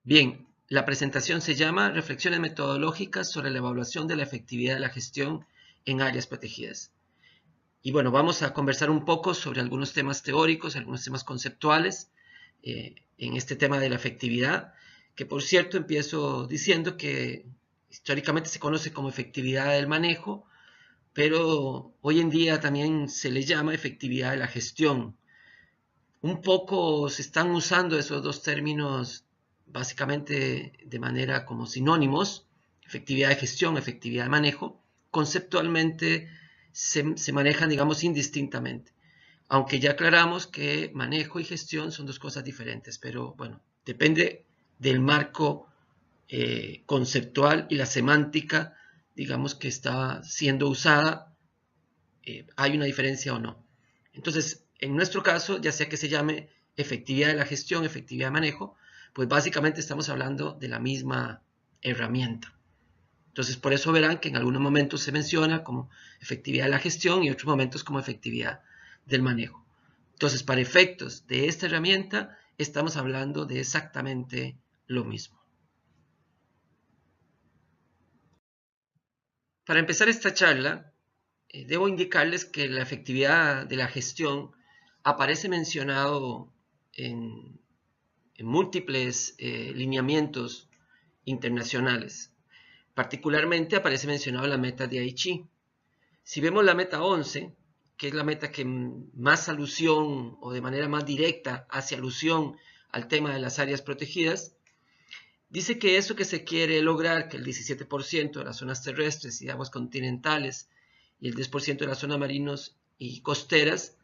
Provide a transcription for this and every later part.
Bien, la presentación se llama Reflexiones metodológicas sobre la evaluación de la efectividad de la gestión en áreas protegidas. Y bueno, vamos a conversar un poco sobre algunos temas teóricos, algunos temas conceptuales en este tema de la efectividad, que por cierto empiezo diciendo que históricamente se conoce como efectividad del manejo, pero hoy en día también se le llama efectividad de la gestión. Un poco se están usando esos dos términos básicamente de manera como sinónimos, efectividad de gestión, efectividad de manejo. Conceptualmente se manejan, digamos, indistintamente, aunque ya aclaramos que manejo y gestión son dos cosas diferentes, pero bueno, depende del marco conceptual y la semántica, digamos, que está siendo usada, hay una diferencia o no. Entonces, en nuestro caso, ya sea que se llame efectividad de la gestión, efectividad de manejo, pues básicamente estamos hablando de la misma herramienta. Entonces, por eso verán que en algunos momentos se menciona como efectividad de la gestión y en otros momentos como efectividad del manejo. Entonces, para efectos de esta herramienta, estamos hablando de exactamente lo mismo. Para empezar esta charla, debo indicarles que la efectividad de la gestión aparece mencionado en múltiples lineamientos internacionales. Particularmente aparece mencionado la meta de Aichi. Si vemos la meta 11, que es la meta que más alusión o de manera más directa hace alusión al tema de las áreas protegidas, dice que eso que se quiere lograr, que el 17% de las zonas terrestres y de aguas continentales y el 10% de las zonas marinos y costeras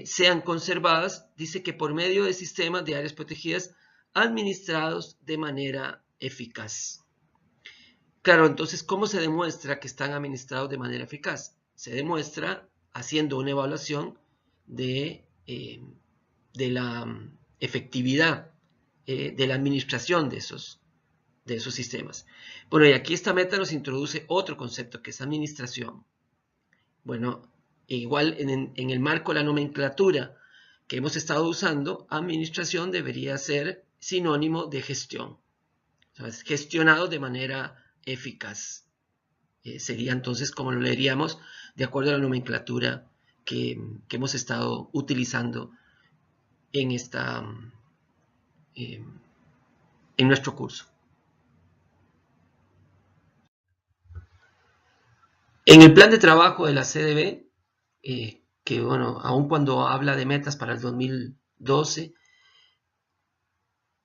sean conservadas, dice que por medio de sistemas de áreas protegidas administrados de manera eficaz. Claro, entonces, ¿cómo se demuestra que están administrados de manera eficaz? Se demuestra haciendo una evaluación de la efectividad de la administración de esos sistemas. Bueno, y aquí esta meta nos introduce otro concepto que es administración. Bueno, igual en el marco de la nomenclatura que hemos estado usando, administración debería ser sinónimo de gestión. ¿Sabes? Gestionado de manera eficaz. Sería entonces como lo leeríamos de acuerdo a la nomenclatura que hemos estado utilizando en en nuestro curso. En el plan de trabajo de la CDB, que bueno, aun cuando habla de metas para el 2012,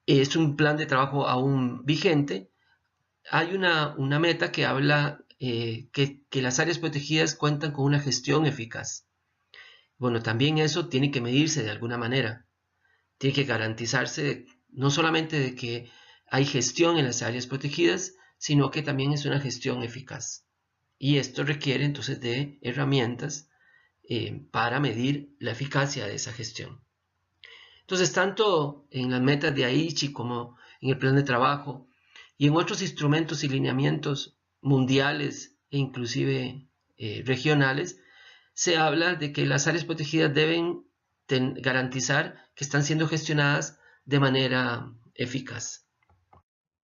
es un plan de trabajo aún vigente. Hay una meta que habla que las áreas protegidas cuentan con una gestión eficaz. Bueno, también eso tiene que medirse de alguna manera. Tiene que garantizarse no solamente de que hay gestión en las áreas protegidas, sino que también es una gestión eficaz. Y esto requiere entonces de herramientas para medir la eficacia de esa gestión. Entonces, tanto en las metas de Aichi como en el plan de trabajo y en otros instrumentos y lineamientos mundiales e inclusive regionales, se habla de que las áreas protegidas deben garantizar que están siendo gestionadas de manera eficaz.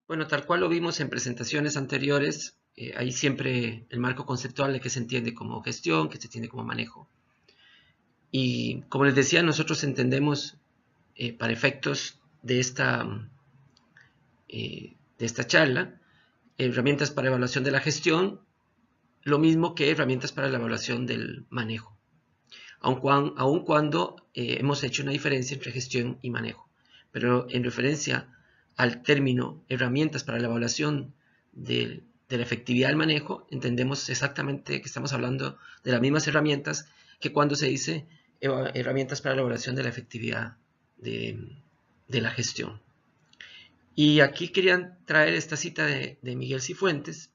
Bueno, tal cual lo vimos en presentaciones anteriores, hay siempre el marco conceptual de que se entiende como gestión, que se entiende como manejo. Y como les decía, nosotros entendemos para efectos de esta charla, herramientas para evaluación de la gestión, lo mismo que herramientas para la evaluación del manejo, aun cuando hemos hecho una diferencia entre gestión y manejo. Pero en referencia al término herramientas para la evaluación de la efectividad del manejo, entendemos exactamente que estamos hablando de las mismas herramientas que cuando se dice herramientas para la evaluación de la efectividad de la gestión. Y aquí querían traer esta cita de Miguel Cifuentes,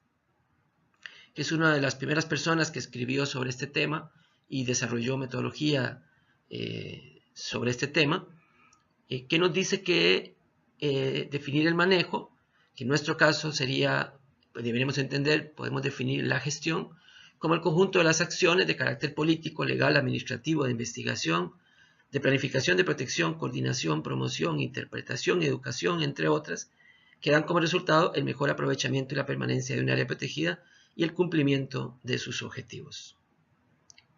que es una de las primeras personas que escribió sobre este tema y desarrolló metodología sobre este tema, que nos dice que definir el manejo, que en nuestro caso sería, pues deberíamos entender, podemos definir la gestión como el conjunto de las acciones de carácter político, legal, administrativo, de investigación, de planificación de protección, coordinación, promoción, interpretación y educación, entre otras, que dan como resultado el mejor aprovechamiento y la permanencia de un área protegida y el cumplimiento de sus objetivos.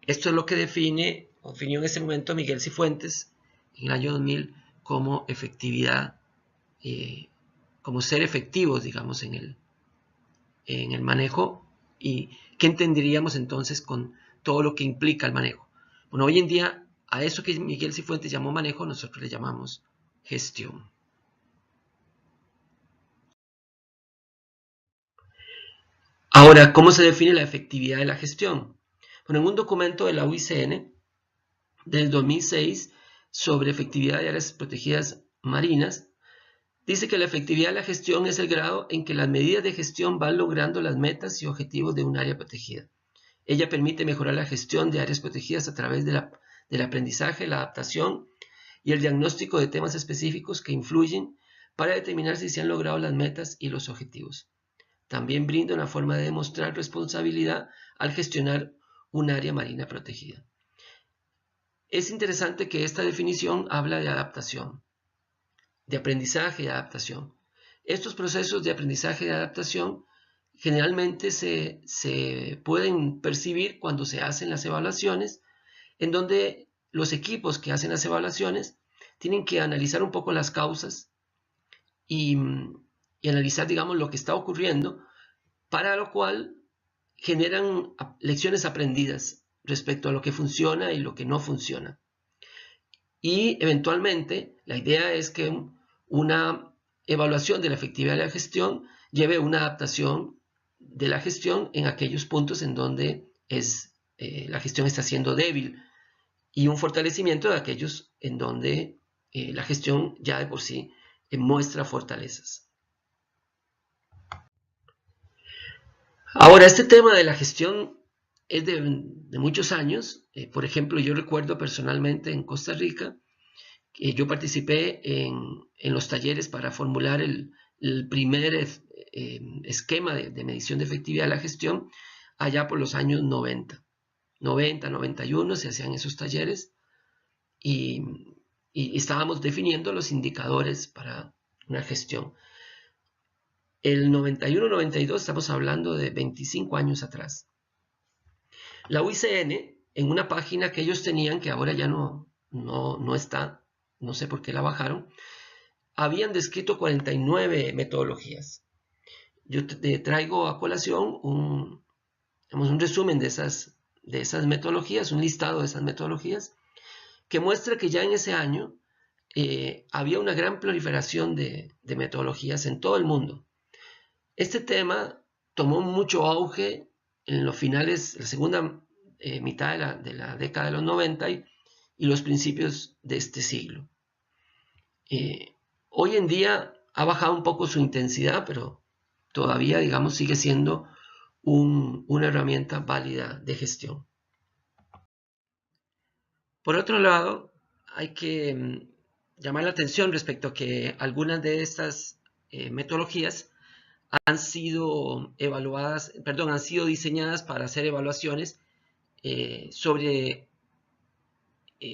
Esto es lo que definió en ese momento Miguel Cifuentes en el año 2000 como efectividad, como ser efectivos, digamos, en el manejo, y qué entenderíamos entonces con todo lo que implica el manejo. Bueno, hoy en día a eso que Miguel Cifuentes llamó manejo, nosotros le llamamos gestión. Ahora, ¿cómo se define la efectividad de la gestión? Bueno, en un documento de la UICN del 2006 sobre efectividad de áreas protegidas marinas, dice que la efectividad de la gestión es el grado en que las medidas de gestión van logrando las metas y objetivos de un área protegida. Ella permite mejorar la gestión de áreas protegidas a través del aprendizaje, la adaptación y el diagnóstico de temas específicos que influyen para determinar si se han logrado las metas y los objetivos. También brinda una forma de demostrar responsabilidad al gestionar un área marina protegida. Es interesante que esta definición habla de adaptación, de aprendizaje y adaptación. Estos procesos de aprendizaje y adaptación generalmente se pueden percibir cuando se hacen las evaluaciones, en donde los equipos que hacen las evaluaciones tienen que analizar un poco las causas y analizar, digamos, lo que está ocurriendo, para lo cual generan lecciones aprendidas respecto a lo que funciona y lo que no funciona. Y eventualmente la idea es que una evaluación de la efectividad de la gestión lleve una adaptación de la gestión en aquellos puntos en donde la gestión está siendo débil, y un fortalecimiento de aquellos en donde la gestión ya de por sí muestra fortalezas. Ahora, este tema de la gestión es de muchos años. Por ejemplo, yo recuerdo personalmente en Costa Rica que yo participé en los talleres para formular el primer esquema de medición de efectividad de la gestión allá por los años 90, 91 se hacían esos talleres, y estábamos definiendo los indicadores para una gestión. El 91-92 estamos hablando de 25 años atrás. La UICN, en una página que ellos tenían, que ahora ya no está, no sé por qué la bajaron, habían descrito 49 metodologías. Yo te traigo a colación un resumen de esas metodologías, un listado de esas metodologías, que muestra que ya en ese año había una gran proliferación de metodologías en todo el mundo. Este tema tomó mucho auge en los finales, la segunda mitad de la década de los 90 y los principios de este siglo. Hoy en día ha bajado un poco su intensidad, pero todavía, digamos, sigue siendo una herramienta válida de gestión. Por otro lado, hay que llamar la atención respecto a que algunas de estas metodologías han sido diseñadas para hacer evaluaciones sobre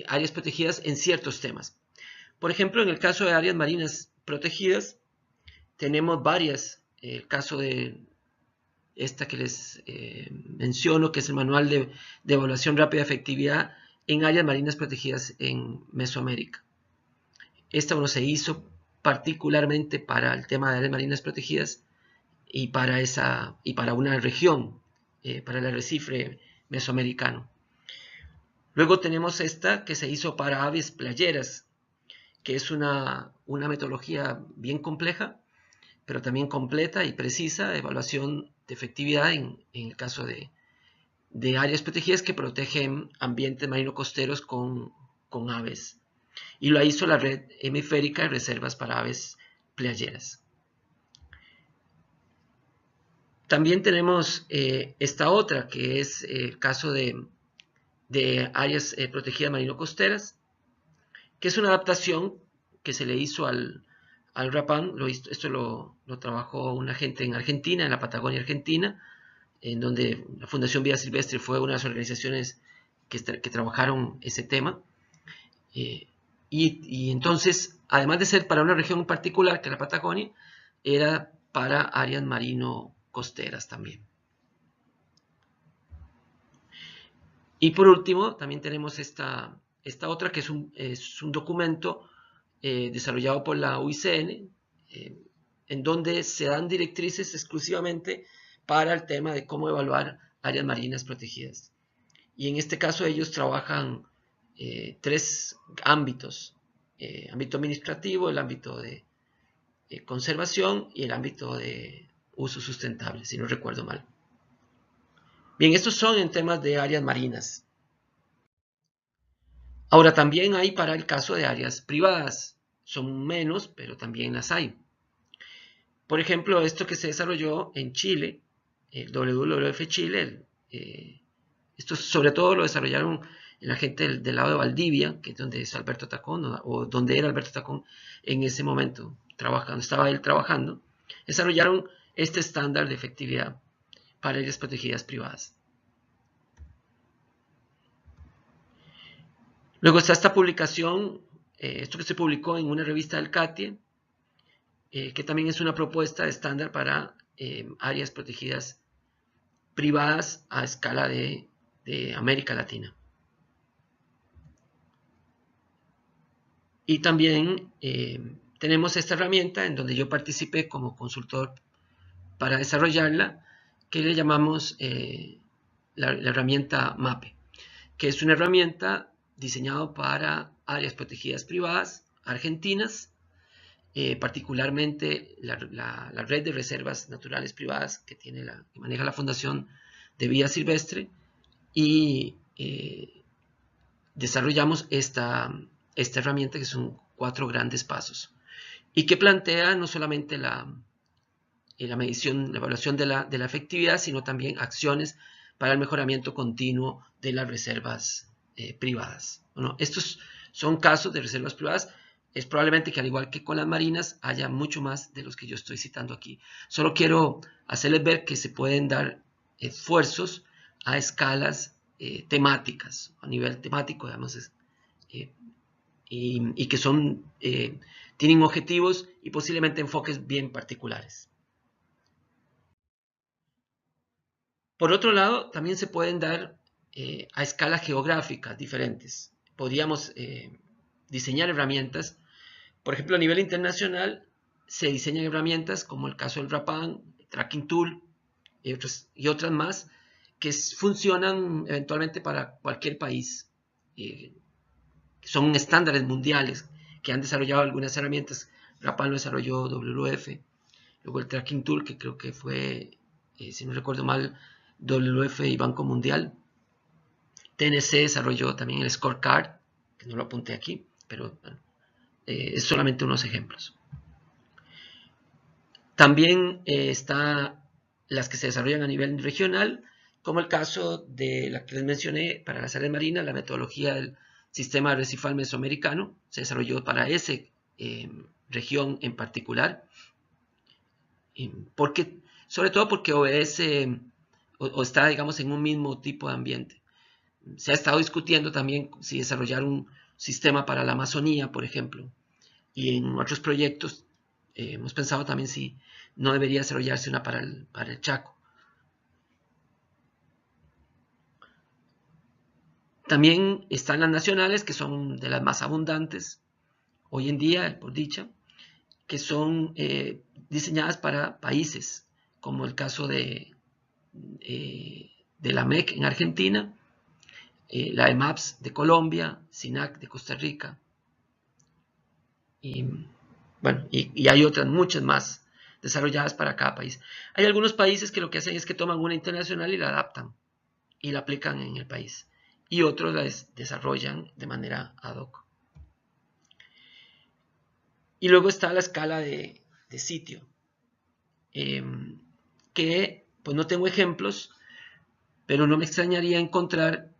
áreas protegidas en ciertos temas. Por ejemplo, en el caso de áreas marinas protegidas, tenemos varias. El caso de esta que les menciono, que es el Manual de Evaluación Rápida de Efectividad en Áreas Marinas Protegidas en Mesoamérica. Esta se hizo particularmente para el tema de áreas marinas protegidas y para una región, para el arrecife mesoamericano. Luego tenemos esta que se hizo para aves playeras, que es una metodología bien compleja, pero también completa y precisa de evaluación de efectividad en el caso de áreas protegidas que protegen ambientes marino-costeros con aves. Y lo hizo la Red Hemisférica de Reservas para Aves Playeras. También tenemos esta otra, que es el caso de áreas protegidas marino-costeras, que es una adaptación que se le hizo al RAPAN. Esto lo trabajó una gente en Argentina, en la Patagonia Argentina, en donde la Fundación Vida Silvestre fue una de las organizaciones que trabajaron ese tema. Y entonces, además de ser para una región en particular, que es la Patagonia, era para áreas marino-costeras también. Y por último, también tenemos esta otra, que es un documento desarrollado por la UICN, en donde se dan directrices exclusivamente para el tema de cómo evaluar áreas marinas protegidas. Y en este caso ellos trabajan tres ámbitos: ámbito administrativo, el ámbito de conservación y el ámbito de uso sustentable, si no recuerdo mal. Bien, estos son en temas de áreas marinas. Ahora también hay para el caso de áreas privadas. Son menos, pero también las hay. Por ejemplo, esto que se desarrolló en Chile, el WWF Chile, esto sobre todo lo desarrollaron la gente del lado de Valdivia, que es donde es Alberto Tacón, o donde era Alberto Tacón en ese momento, estaba él trabajando. Desarrollaron este estándar de efectividad para áreas protegidas privadas. Luego está esta publicación, esto que se publicó en una revista del CATIE, que también es una propuesta de estándar para áreas protegidas privadas a escala de América Latina. Y también tenemos esta herramienta en donde yo participé como consultor para desarrollarla, que le llamamos la herramienta MAPE, que es una herramienta diseñada para áreas protegidas privadas argentinas, particularmente la red de reservas naturales privadas que maneja la Fundación de Vida Silvestre, y desarrollamos esta herramienta, que son 4 grandes pasos y que plantea no solamente la medición, la evaluación de la efectividad, sino también acciones para el mejoramiento continuo de las reservas privadas. Bueno, estos son casos de reservas privadas. Es probablemente que, al igual que con las marinas, haya mucho más de los que yo estoy citando aquí. Solo quiero hacerles ver que se pueden dar esfuerzos a escalas temáticas, a nivel temático, digamos, y que tienen objetivos y posiblemente enfoques bien particulares. Por otro lado, también se pueden dar a escalas geográficas diferentes. Podríamos diseñar herramientas. Por ejemplo, a nivel internacional se diseñan herramientas como el caso del RAPAN, Tracking Tool y otras más, que funcionan eventualmente para cualquier país. Son estándares mundiales que han desarrollado algunas herramientas. RAPAN lo desarrolló WWF. Luego el Tracking Tool, que creo que fue, si no recuerdo mal, WWF y Banco Mundial. TNC desarrolló también el Scorecard, que no lo apunté aquí, pero bueno, es solamente unos ejemplos. También están las que se desarrollan a nivel regional, como el caso de la que les mencioné para las áreas marinas, la metodología del sistema arrecifal mesoamericano, se desarrolló para esa región en particular, sobre todo porque obedece o está, digamos, en un mismo tipo de ambiente. Se ha estado discutiendo también si desarrollar un sistema para la Amazonía, por ejemplo, y en otros proyectos hemos pensado también si no debería desarrollarse una para el Chaco. También están las nacionales, que son de las más abundantes hoy en día, por dicha, que son diseñadas para países, como el caso de la MEC en Argentina, la EMAPS de Colombia, SINAC de Costa Rica, y bueno, y hay otras muchas más desarrolladas para cada país. Hay algunos países que lo que hacen es que toman una internacional y la adaptan y la aplican en el país, y otros la desarrollan de manera ad hoc. Y luego está la escala de sitio, que pues no tengo ejemplos, pero no me extrañaría encontrar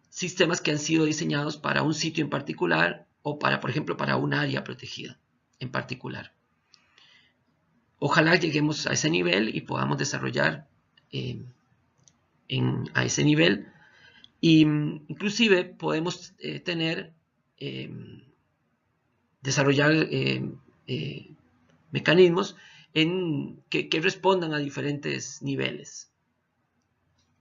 sistemas que han sido diseñados para un sitio en particular o para, por ejemplo, para un área protegida en particular. Ojalá lleguemos a ese nivel y podamos desarrollar a ese nivel, y inclusive podemos tener desarrollar mecanismos que respondan a diferentes niveles,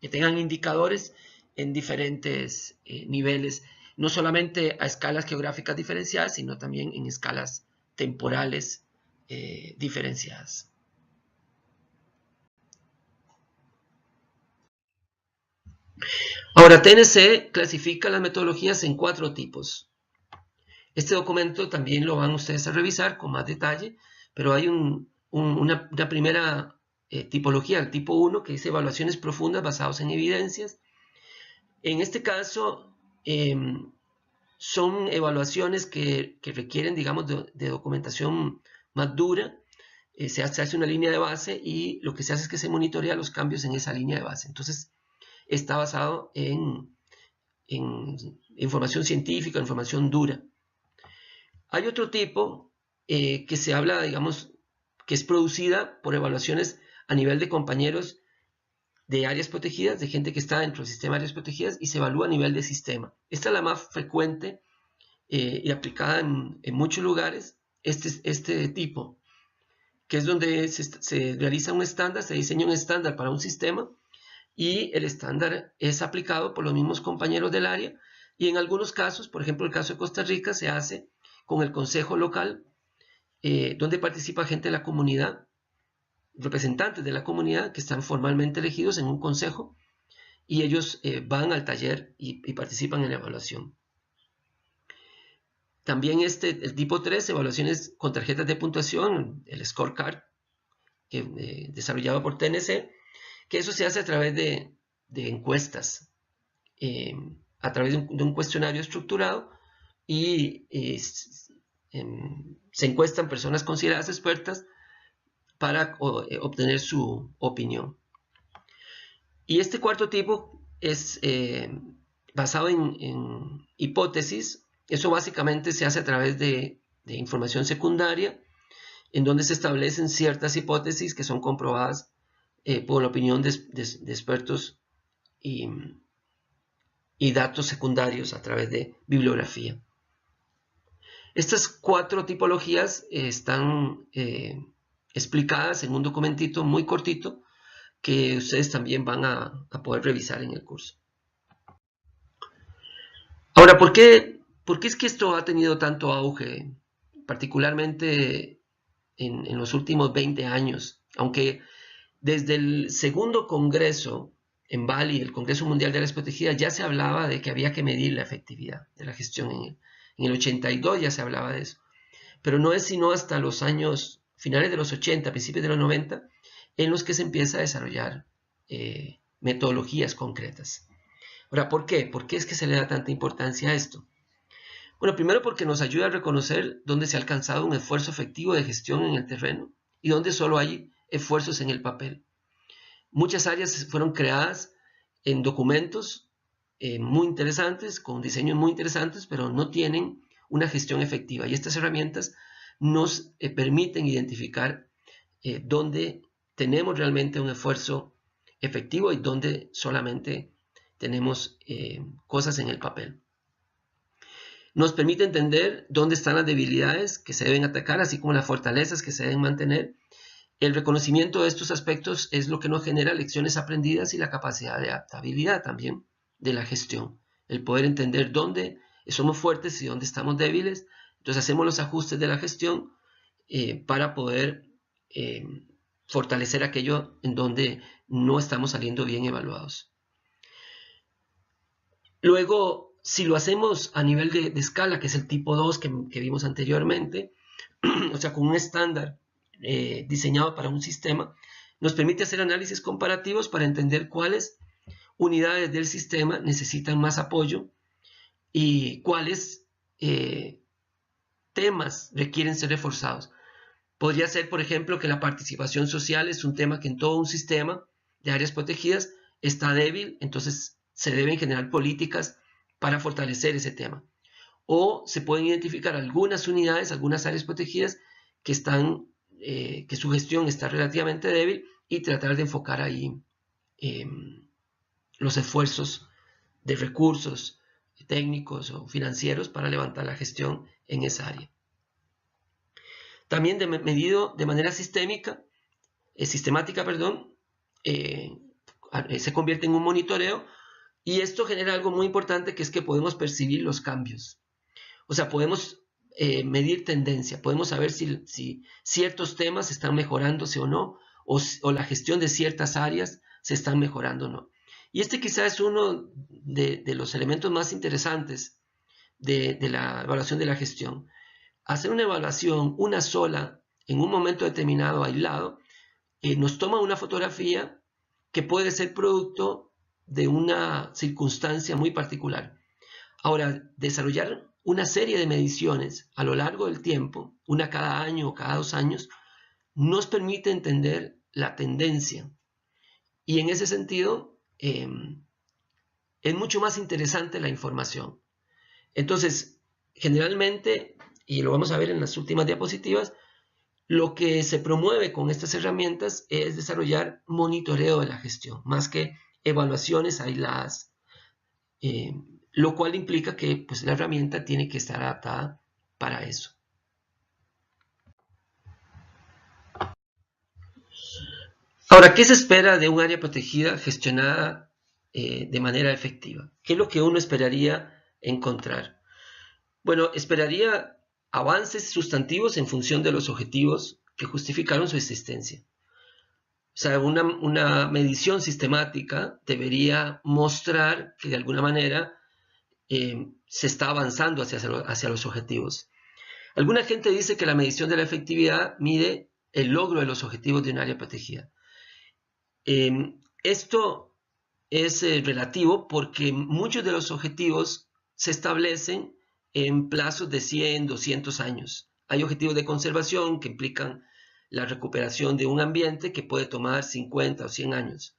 que tengan indicadores en diferentes niveles, no solamente a escalas geográficas diferenciadas, sino también en escalas temporales diferenciadas. Ahora, TNC clasifica las metodologías en 4 tipos. Este documento también lo van ustedes a revisar con más detalle, pero hay una primera tipología, el tipo 1, que dice evaluaciones profundas basadas en evidencias. En este caso, son evaluaciones que requieren, digamos, de documentación más dura. Se hace una línea de base y lo que se hace es que se monitorea los cambios en esa línea de base. Entonces, está basado en información científica, información dura. Hay otro tipo que se habla, digamos, que es producida por evaluaciones a nivel de compañeros de áreas protegidas, de gente que está dentro del sistema de áreas protegidas, y se evalúa a nivel de sistema. Esta es la más frecuente y aplicada en muchos lugares, este tipo, que es donde se realiza un estándar, se diseña un estándar para un sistema, y el estándar es aplicado por los mismos compañeros del área, y en algunos casos, por ejemplo el caso de Costa Rica, se hace con el consejo local, donde participa gente de la comunidad, representantes de la comunidad que están formalmente elegidos en un consejo, y ellos van al taller y participan en la evaluación. También el tipo 3, evaluaciones con tarjetas de puntuación, el scorecard, desarrollado por TNC, que eso se hace a través de encuestas, a través de un cuestionario estructurado, y se encuestan personas consideradas expertas para obtener su opinión. Y este cuarto tipo es basado en hipótesis. Eso básicamente se hace a través de información secundaria, en donde se establecen ciertas hipótesis que son comprobadas por la opinión de expertos y datos secundarios a través de bibliografía. Estas 4 tipologías están explicadas en un documentito muy cortito que ustedes también van a poder revisar en el curso. Ahora, ¿por qué es que esto ha tenido tanto auge, particularmente en los últimos 20 años? Aunque desde el segundo congreso en Bali, el Congreso Mundial de Áreas Protegidas, ya se hablaba de que había que medir la efectividad de la gestión. En el 82 ya se hablaba de eso. Pero no es sino hasta los años finales de los 80, principios de los 90, en los que se empieza a desarrollar metodologías concretas. Ahora, ¿por qué? ¿Por qué es que se le da tanta importancia a esto? Bueno, primero porque nos ayuda a reconocer dónde se ha alcanzado un esfuerzo efectivo de gestión en el terreno y dónde solo hay esfuerzos en el papel. Muchas áreas fueron creadas en documentos muy interesantes, con diseños muy interesantes, pero no tienen una gestión efectiva. Y estas herramientas nos permiten identificar dónde tenemos realmente un esfuerzo efectivo y dónde solamente tenemos cosas en el papel. Nos permite entender dónde están las debilidades que se deben atacar, así como las fortalezas que se deben mantener. El reconocimiento de estos aspectos es lo que nos genera lecciones aprendidas y la capacidad de adaptabilidad también de la gestión. El poder entender dónde somos fuertes y dónde estamos débiles. Entonces hacemos los ajustes de la gestión para poder fortalecer aquello en donde no estamos saliendo bien evaluados. Luego, si lo hacemos a nivel de escala, que es el tipo 2 que vimos anteriormente, o sea, con un estándar diseñado para un sistema, nos permite hacer análisis comparativos para entender cuáles unidades del sistema necesitan más apoyo y cuáles temas requieren ser reforzados. Podría ser, por ejemplo, que la participación social es un tema que en todo un sistema de áreas protegidas está débil, entonces se deben generar políticas para fortalecer ese tema. O se pueden identificar algunas unidades, algunas áreas protegidas que están que su gestión está relativamente débil y tratar de enfocar ahí los esfuerzos de recursos, técnicos o financieros para levantar la gestión en esa área. También medido de manera sistemática, se convierte en un monitoreo, y esto genera algo muy importante, que es que podemos percibir los cambios. O sea, podemos medir tendencia, podemos saber si ciertos temas están mejorándose o no, o la gestión de ciertas áreas se están mejorando o no. Y este quizás es uno de los elementos más interesantes de la evaluación de la gestión. Hacer una evaluación, una sola, en un momento determinado, aislado, nos toma una fotografía que puede ser producto de una circunstancia muy particular. Ahora, desarrollar una serie de mediciones a lo largo del tiempo, una cada año o cada 2 años, nos permite entender la tendencia. Y en ese sentido, es mucho más interesante la información. Entonces, generalmente, y lo vamos a ver en las últimas diapositivas, lo que se promueve con estas herramientas es desarrollar monitoreo de la gestión, más que evaluaciones aisladas, lo cual implica que pues, la herramienta tiene que estar adaptada para eso. Ahora, ¿qué se espera de un área protegida gestionada de manera efectiva? ¿Qué es lo que uno esperaría encontrar? Bueno, esperaría avances sustantivos en función de los objetivos que justificaron su existencia. O sea, una medición sistemática debería mostrar que de alguna manera se está avanzando hacia los objetivos. Alguna gente dice que la medición de la efectividad mide el logro de los objetivos de un área protegida. Esto es relativo, porque muchos de los objetivos se establecen en plazos de 100, 200 años. Hay objetivos de conservación que implican la recuperación de un ambiente que puede tomar 50 o 100 años.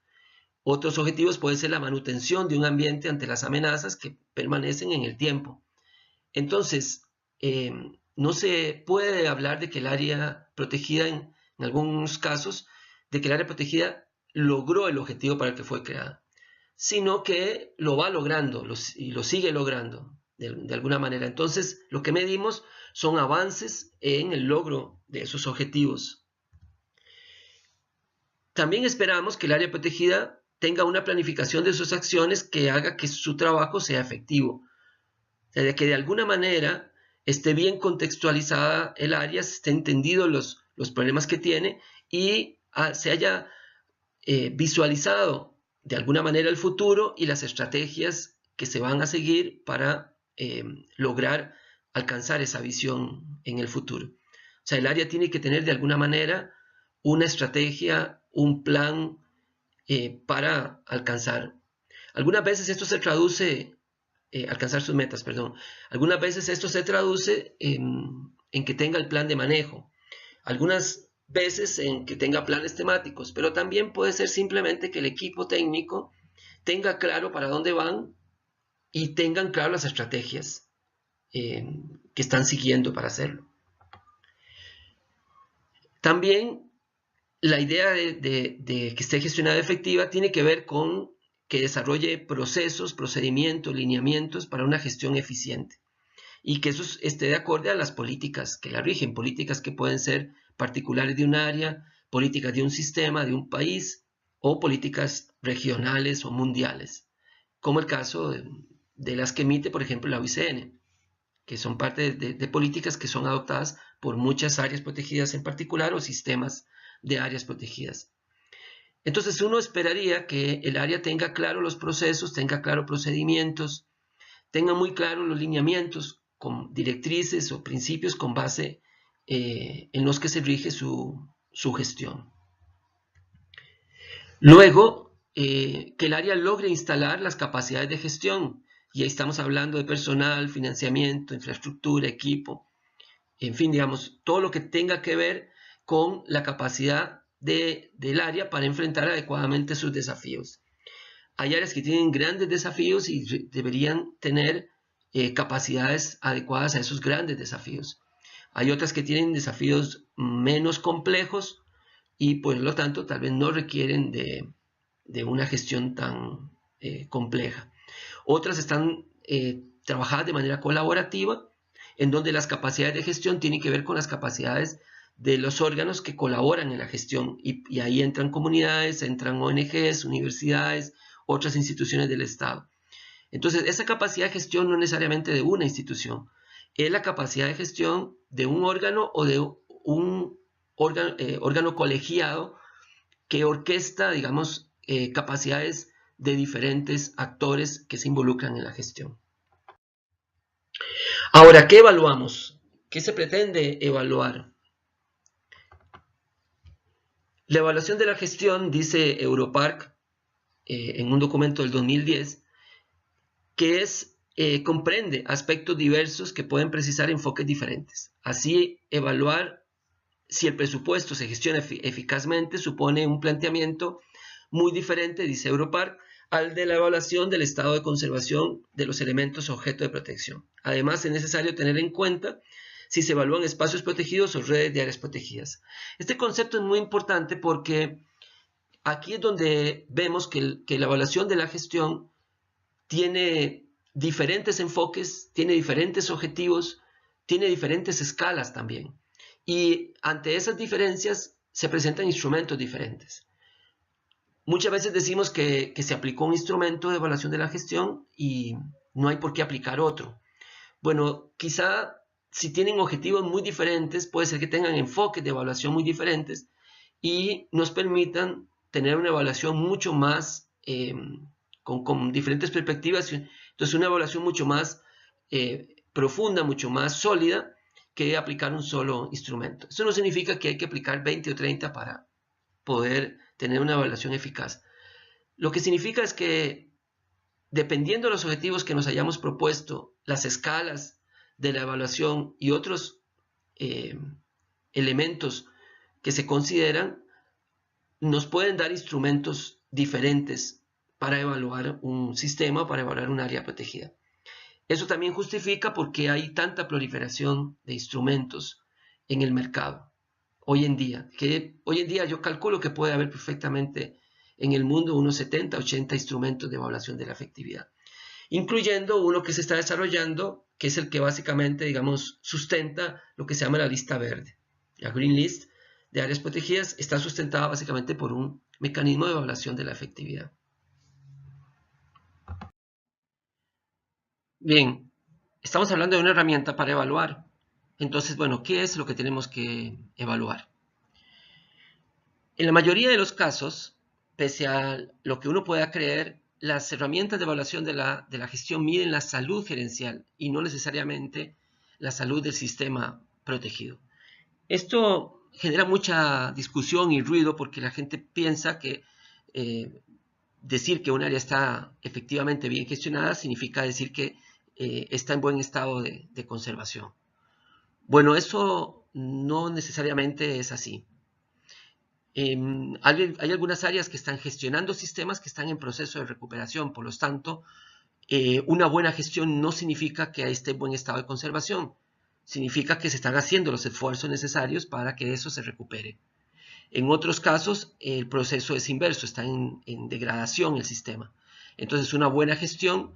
Otros objetivos pueden ser la manutención de un ambiente ante las amenazas que permanecen en el tiempo. Entonces, no se puede hablar de que el área protegida, en algunos casos, de que el área protegida logró el objetivo para el que fue creada, sino que lo va logrando y lo sigue logrando de alguna manera. Entonces, lo que medimos son avances en el logro de esos objetivos. También esperamos que el área protegida tenga una planificación de sus acciones que haga que su trabajo sea efectivo. O sea, que de alguna manera esté bien contextualizada el área, se esté entendido los problemas que tiene, y se haya visualizado de alguna manera el futuro y las estrategias que se van a seguir para lograr alcanzar esa visión en el futuro. O sea, el área tiene que tener de alguna manera una estrategia, un plan para alcanzar. Algunas veces esto se traduce, alcanzar sus metas, perdón. Algunas veces esto se traduce en que tenga el plan de manejo. Algunas veces en que tenga planes temáticos, pero también puede ser simplemente que el equipo técnico tenga claro para dónde van y tengan claro las estrategias que están siguiendo para hacerlo. También la idea de que esté gestionada efectiva tiene que ver con que desarrolle procesos, procedimientos, lineamientos para una gestión eficiente, y que eso esté de acuerdo a las políticas que la rigen, políticas que pueden ser particulares de un área, políticas de un sistema, de un país, o políticas regionales o mundiales, como el caso de las que emite, por ejemplo, la OICN, que son parte de políticas que son adoptadas por muchas áreas protegidas en particular, o sistemas de áreas protegidas. Entonces uno esperaría que el área tenga claro los procesos, tenga claro procedimientos, tenga muy claro los lineamientos con directrices o principios con base en los que se rige su gestión. Luego, que el área logre instalar las capacidades de gestión, y ahí estamos hablando de personal, financiamiento, infraestructura, equipo, en fin, digamos, todo lo que tenga que ver con la capacidad del área para enfrentar adecuadamente sus desafíos. Hay áreas que tienen grandes desafíos y deberían tener capacidades adecuadas a esos grandes desafíos. Hay otras que tienen desafíos menos complejos y por lo tanto tal vez no requieren de una gestión tan compleja. Otras están trabajadas de manera colaborativa, en donde las capacidades de gestión tienen que ver con las capacidades de los órganos que colaboran en la gestión, y ahí entran comunidades, entran ONGs, universidades, otras instituciones del Estado. Entonces, esa capacidad de gestión no necesariamente de una institución, es la capacidad de gestión de un órgano o de un órgano colegiado que orquesta, digamos, capacidades de diferentes actores que se involucran en la gestión. Ahora, ¿qué evaluamos? ¿Qué se pretende evaluar? La evaluación de la gestión, dice Europarc en un documento del 2010, que comprende aspectos diversos que pueden precisar enfoques diferentes. Así, evaluar si el presupuesto se gestiona eficazmente supone un planteamiento muy diferente, dice Europarc, al de la evaluación del estado de conservación de los elementos objeto de protección. Además, es necesario tener en cuenta si se evalúan espacios protegidos o redes de áreas protegidas. Este concepto es muy importante porque aquí es donde vemos que la evaluación de la gestión tiene diferentes enfoques, tiene diferentes objetivos, tiene diferentes escalas también. Y ante esas diferencias se presentan instrumentos diferentes. Muchas veces decimos que se aplicó un instrumento de evaluación de la gestión y no hay por qué aplicar otro. Bueno, quizá si tienen objetivos muy diferentes, puede ser que tengan enfoques de evaluación muy diferentes y nos permitan tener una evaluación mucho más con diferentes perspectivas. Entonces, una evaluación mucho más profunda, mucho más sólida que aplicar un solo instrumento. Eso no significa que hay que aplicar 20 o 30 para poder tener una evaluación eficaz. Lo que significa es que dependiendo de los objetivos que nos hayamos propuesto, las escalas de la evaluación y otros elementos que se consideran, nos pueden dar instrumentos diferentes para evaluar un sistema, para evaluar un área protegida. Eso también justifica por qué hay tanta proliferación de instrumentos en el mercado hoy en día. Que hoy en día yo calculo que puede haber perfectamente en el mundo unos 70, 80 instrumentos de evaluación de la efectividad, incluyendo uno que se está desarrollando, que es el que básicamente, digamos, sustenta lo que se llama la lista verde. La Green List de áreas protegidas está sustentada básicamente por un mecanismo de evaluación de la efectividad. Bien, estamos hablando de una herramienta para evaluar. Entonces, bueno, ¿qué es lo que tenemos que evaluar? En la mayoría de los casos, pese a lo que uno pueda creer, las herramientas de evaluación de la gestión miden la salud gerencial y no necesariamente la salud del sistema protegido. Esto genera mucha discusión y ruido porque la gente piensa que decir que un área está efectivamente bien gestionada significa decir que está en buen estado de conservación. Bueno, eso no necesariamente es así. Hay algunas áreas que están gestionando sistemas que están en proceso de recuperación, por lo tanto, una buena gestión no significa que esté en buen estado de conservación, significa que se están haciendo los esfuerzos necesarios para que eso se recupere. En otros casos, el proceso es inverso, está en degradación el sistema. Entonces, una buena gestión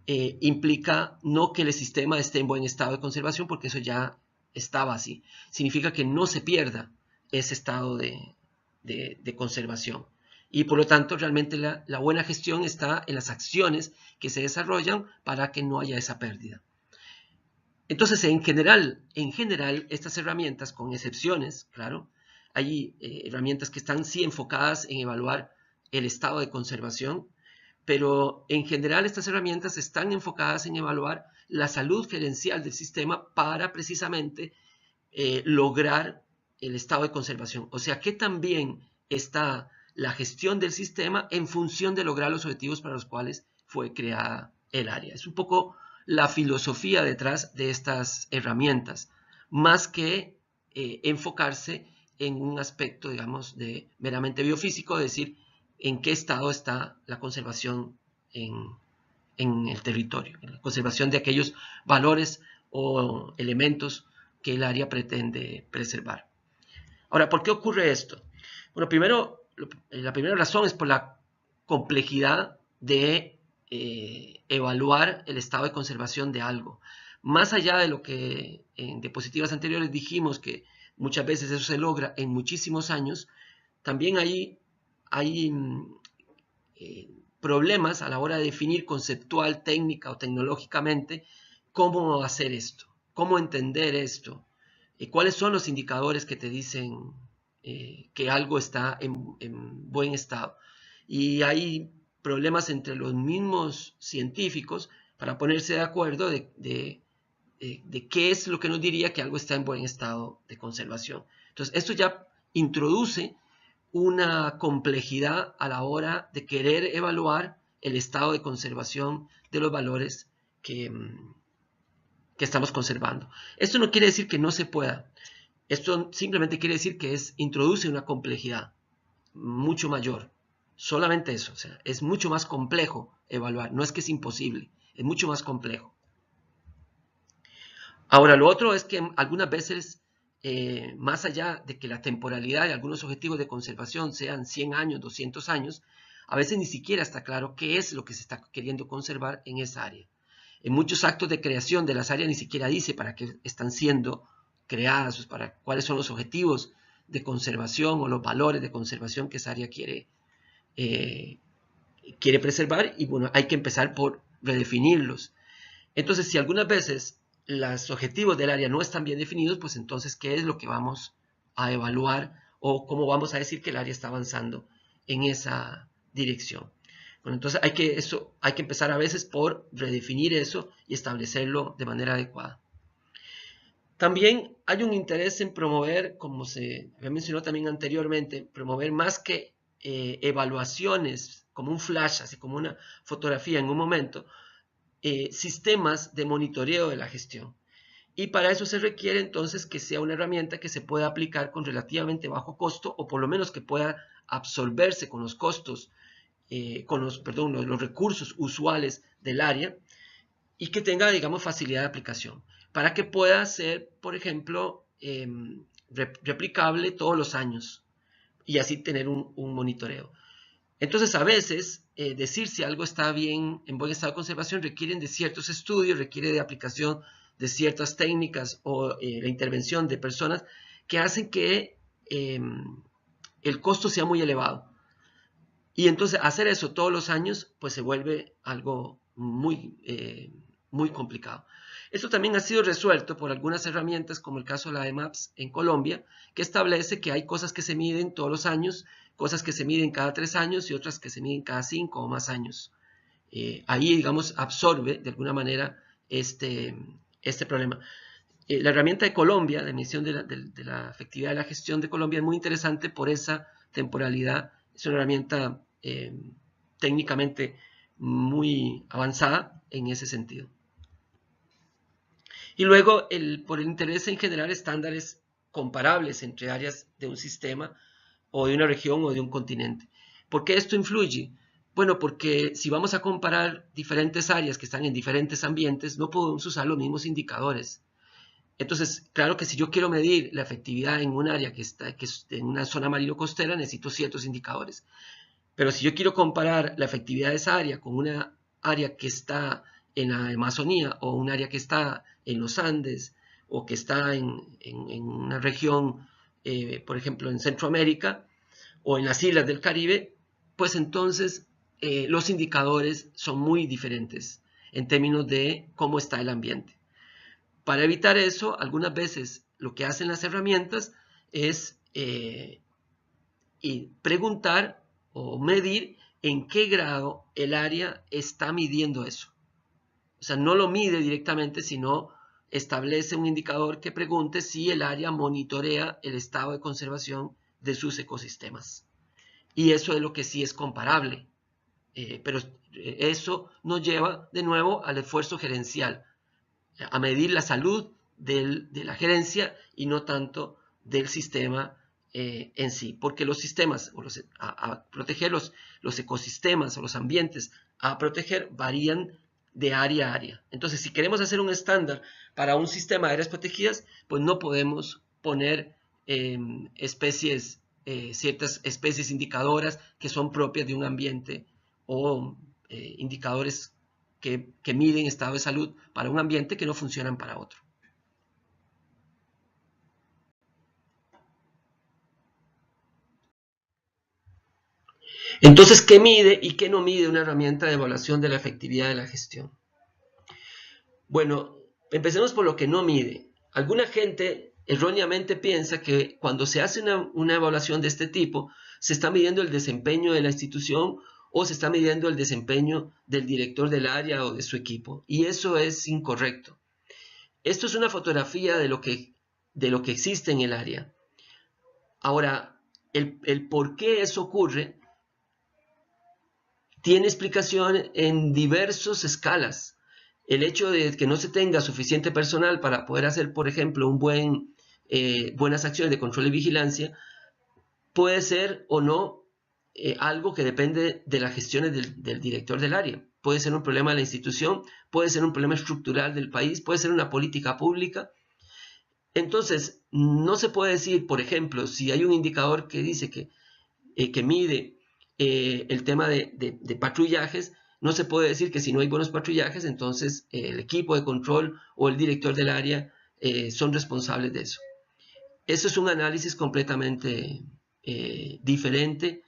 implica no que el sistema esté en buen estado de conservación, porque eso ya estaba así. Significa que no se pierda ese estado de conservación. Y por lo tanto, realmente la buena gestión está en las acciones que se desarrollan para que no haya esa pérdida. Entonces, en general, estas herramientas, con excepciones, claro, hay herramientas que están sí enfocadas en evaluar el estado de conservación, pero en general estas herramientas están enfocadas en evaluar la salud gerencial del sistema para precisamente lograr el estado de conservación. O sea, que también está la gestión del sistema en función de lograr los objetivos para los cuales fue creada el área. Es un poco la filosofía detrás de estas herramientas, más que enfocarse en un aspecto, digamos, de meramente biofísico, es decir, en qué estado está la conservación en el territorio, en la conservación de aquellos valores o elementos que el área pretende preservar. Ahora, ¿por qué ocurre esto? Bueno, primero, la primera razón es por la complejidad de evaluar el estado de conservación de algo. Más allá de lo que en diapositivas anteriores dijimos, que muchas veces eso se logra en muchísimos años, también hay problemas a la hora de definir conceptual, técnica o tecnológicamente cómo hacer esto, cómo entender esto, cuáles son los indicadores que te dicen que algo está en buen estado. Y hay problemas entre los mismos científicos para ponerse de acuerdo de qué es lo que nos diría que algo está en buen estado de conservación. Entonces, esto ya introduce una complejidad a la hora de querer evaluar el estado de conservación de los valores que estamos conservando. Esto no quiere decir que no se pueda. Esto simplemente quiere decir que introduce una complejidad mucho mayor. Solamente eso. O sea, es mucho más complejo evaluar. No es que es imposible. Es mucho más complejo. Ahora, lo otro es que algunas veces, más allá de que la temporalidad de algunos objetivos de conservación sean 100 años, 200 años, a veces ni siquiera está claro qué es lo que se está queriendo conservar en esa área. En muchos actos de creación de las áreas ni siquiera dice para qué están siendo creadas, para cuáles son los objetivos de conservación o los valores de conservación que esa área quiere preservar, y bueno, hay que empezar por redefinirlos. Entonces, si algunas veces los objetivos del área no están bien definidos, pues entonces, ¿qué es lo que vamos a evaluar o cómo vamos a decir que el área está avanzando en esa dirección? Bueno, entonces hay que empezar a veces por redefinir eso y establecerlo de manera adecuada. También hay un interés en promover, como se había mencionado también anteriormente, promover más que evaluaciones como un flash, así como una fotografía en un momento, sistemas de monitoreo de la gestión. Y para eso se requiere entonces que sea una herramienta que se pueda aplicar con relativamente bajo costo, o por lo menos que pueda absorberse con los costos, los recursos usuales del área, y que tenga, digamos, facilidad de aplicación, para que pueda ser, por ejemplo, replicable todos los años y así tener un monitoreo. Entonces, a veces, decir si algo está bien, en buen estado de conservación, requieren de ciertos estudios, requiere de aplicación de ciertas técnicas o la intervención de personas que hacen que el costo sea muy elevado. Y entonces, hacer eso todos los años, pues se vuelve algo muy complicado. Esto también ha sido resuelto por algunas herramientas, como el caso de la EMAPS en Colombia, que establece que hay cosas que se miden todos los años, cosas que se miden cada 3 años y otras que se miden cada 5 o más años. Ahí, digamos, absorbe de alguna manera este problema. La herramienta de Colombia, de medición de la efectividad de la gestión de Colombia, es muy interesante por esa temporalidad. Es una herramienta técnicamente muy avanzada en ese sentido. Y luego, por el interés en generar estándares comparables entre áreas de un sistema o de una región o de un continente. ¿Por qué esto influye? Bueno, porque si vamos a comparar diferentes áreas que están en diferentes ambientes, no podemos usar los mismos indicadores. Entonces, claro que si yo quiero medir la efectividad en un área que es en una zona marino-costera, necesito ciertos indicadores. Pero si yo quiero comparar la efectividad de esa área con una área que está en la Amazonía o un área que está en los Andes o que está en una región, por ejemplo, en Centroamérica o en las islas del Caribe, pues entonces los indicadores son muy diferentes en términos de cómo está el ambiente. Para evitar eso, algunas veces lo que hacen las herramientas es preguntar o medir en qué grado el área está midiendo eso. O sea, no lo mide directamente, sino establece un indicador que pregunte si el área monitorea el estado de conservación de sus ecosistemas. Y eso es lo que sí es comparable. Pero eso nos lleva de nuevo al esfuerzo gerencial, a medir la salud de la gerencia y no tanto del sistema en sí, porque los sistemas, a proteger los ecosistemas o los ambientes a proteger varían de área a área. Entonces, si queremos hacer un estándar para un sistema de áreas protegidas, pues no podemos poner ciertas especies indicadoras que son propias de un ambiente o indicadores que miden estado de salud para un ambiente que no funcionan para otro. Entonces, ¿qué mide y qué no mide una herramienta de evaluación de la efectividad de la gestión? Bueno, empecemos por lo que no mide. Alguna gente erróneamente piensa que cuando se hace una evaluación de este tipo, se está midiendo el desempeño de la institución o se está midiendo el desempeño del director del área o de su equipo. Y eso es incorrecto. Esto es una fotografía de lo que existe en el área. Ahora, el por qué eso ocurre tiene explicación en diversas escalas. El hecho de que no se tenga suficiente personal para poder hacer, por ejemplo, buenas acciones de control y vigilancia, puede ser o no algo que depende de las gestiones del director del área. Puede ser un problema de la institución, puede ser un problema estructural del país, puede ser una política pública. Entonces, no se puede decir, por ejemplo, si hay un indicador que dice que mide el tema de patrullajes, no se puede decir que si no hay buenos patrullajes, entonces el equipo de control o el director del área son responsables de eso. Eso es un análisis completamente diferente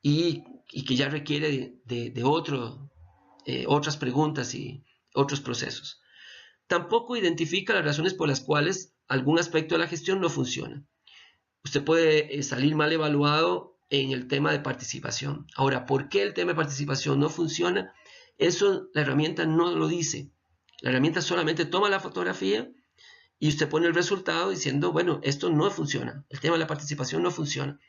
y que ya requiere de otras preguntas y otros procesos. Tampoco identifica las razones por las cuales algún aspecto de la gestión no funciona. Usted puede salir mal evaluado en el tema de participación. Ahora, ¿por qué el tema de participación no funciona? Eso la herramienta no lo dice. La herramienta solamente toma la fotografía y usted pone el resultado diciendo, bueno, esto no funciona. El tema de la participación no funciona.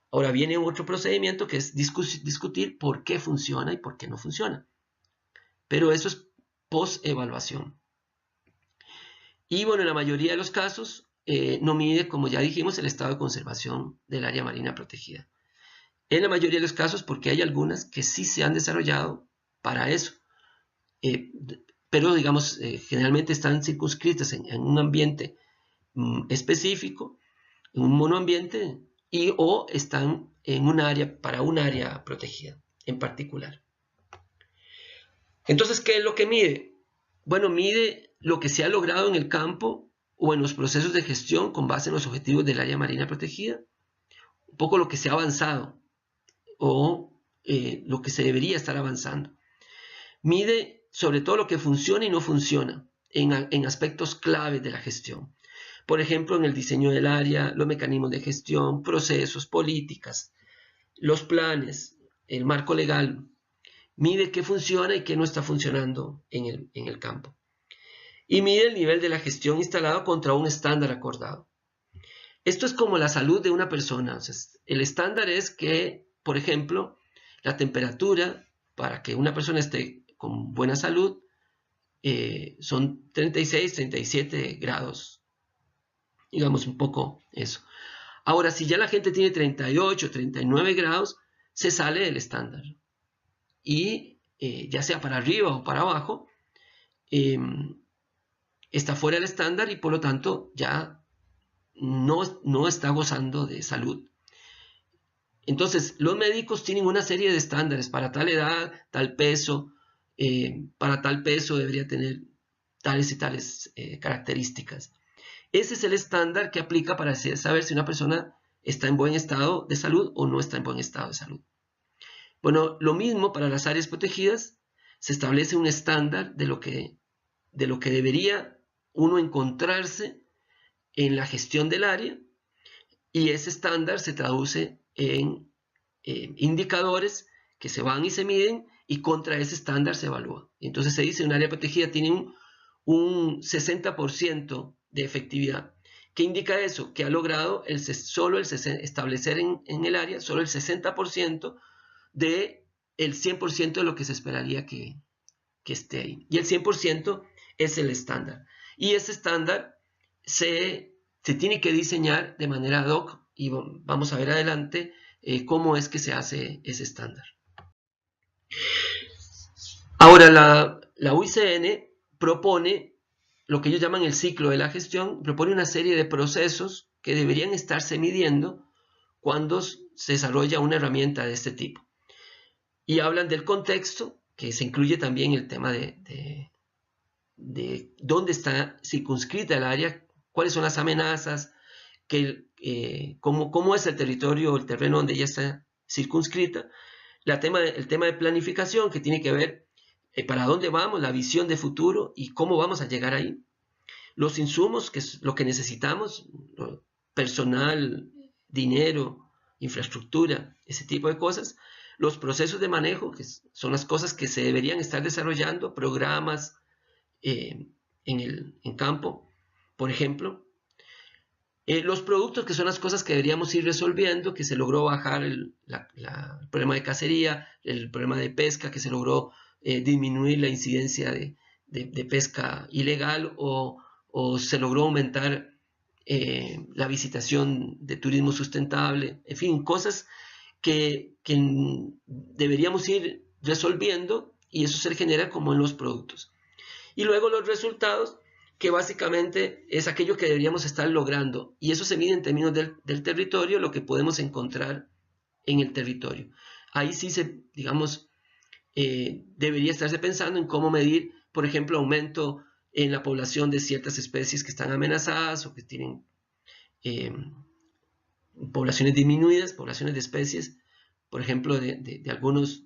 Ahora viene otro procedimiento que es discutir por qué funciona y por qué no funciona. Pero eso es post-evaluación. Y bueno, en la mayoría de los casos no mide, como ya dijimos, el estado de conservación del área marina protegida. En la mayoría de los casos, porque hay algunas que sí se han desarrollado para eso. Pero digamos, generalmente están circunscritas en un ambiente específico, en un monoambiente, o están en un área, para un área protegida en particular. Entonces, ¿qué es lo que mide? Bueno, mide lo que se ha logrado en el campo o en los procesos de gestión con base en los objetivos del área marina protegida, un poco lo que se ha avanzado o lo que se debería estar avanzando. Mide sobre todo lo que funciona y no funciona en aspectos claves de la gestión. Por ejemplo, en el diseño del área, los mecanismos de gestión, procesos, políticas, los planes, el marco legal. Mide qué funciona y qué no está funcionando en el campo. Y mide el nivel de la gestión instalado contra un estándar acordado. Esto es como la salud de una persona. O sea, el estándar es que, por ejemplo, la temperatura para que una persona esté con buena salud son 36, 37 grados. Digamos un poco eso. Ahora, si ya la gente tiene 38, 39 grados, se sale del estándar. Y ya sea para arriba o para abajo, está fuera del estándar y por lo tanto ya no está gozando de salud. Entonces, los médicos tienen una serie de estándares para tal edad, tal peso, para tal peso debería tener tales y tales características. Ese es el estándar que aplica para saber si una persona está en buen estado de salud o no está en buen estado de salud. Bueno, lo mismo para las áreas protegidas, se establece un estándar de lo que debería uno encontrarse en la gestión del área y ese estándar se traduce en indicadores que se van y se miden y contra ese estándar se evalúa. Entonces se dice un área protegida tiene un 60% de efectividad. ¿Qué indica eso? Que ha logrado establecer en el área solo el 60% del 100% de lo que se esperaría que esté ahí. Y el 100% es el estándar. Y ese estándar se tiene que diseñar de manera ad hoc y vamos a ver adelante cómo es que se hace ese estándar. Ahora, la UICN propone lo que ellos llaman el ciclo de la gestión, propone una serie de procesos que deberían estarse midiendo cuando se desarrolla una herramienta de este tipo. Y hablan del contexto, que se incluye también el tema de dónde está circunscrita el área, cuáles son las amenazas, cómo es el territorio, el terreno donde ella está circunscrita, el tema de planificación, que tiene que ver para dónde vamos, la visión de futuro y cómo vamos a llegar ahí. Los insumos, que es lo que necesitamos, personal, dinero, infraestructura, ese tipo de cosas. Los procesos de manejo, que son las cosas que se deberían estar desarrollando, programas en campo, por ejemplo. Los productos, que son las cosas que deberíamos ir resolviendo, que se logró bajar el problema de cacería, el problema de pesca, que se logró disminuir la incidencia de pesca ilegal o se logró aumentar la visitación de turismo sustentable, en fin, cosas que deberíamos ir resolviendo y eso se genera como en los productos. Y luego los resultados, que básicamente es aquello que deberíamos estar logrando. Y eso se mide en términos del territorio, lo que podemos encontrar en el territorio. Ahí sí debería estarse pensando en cómo medir, por ejemplo, aumento en la población de ciertas especies que están amenazadas o que tienen poblaciones disminuidas, poblaciones de especies, por ejemplo, de algunas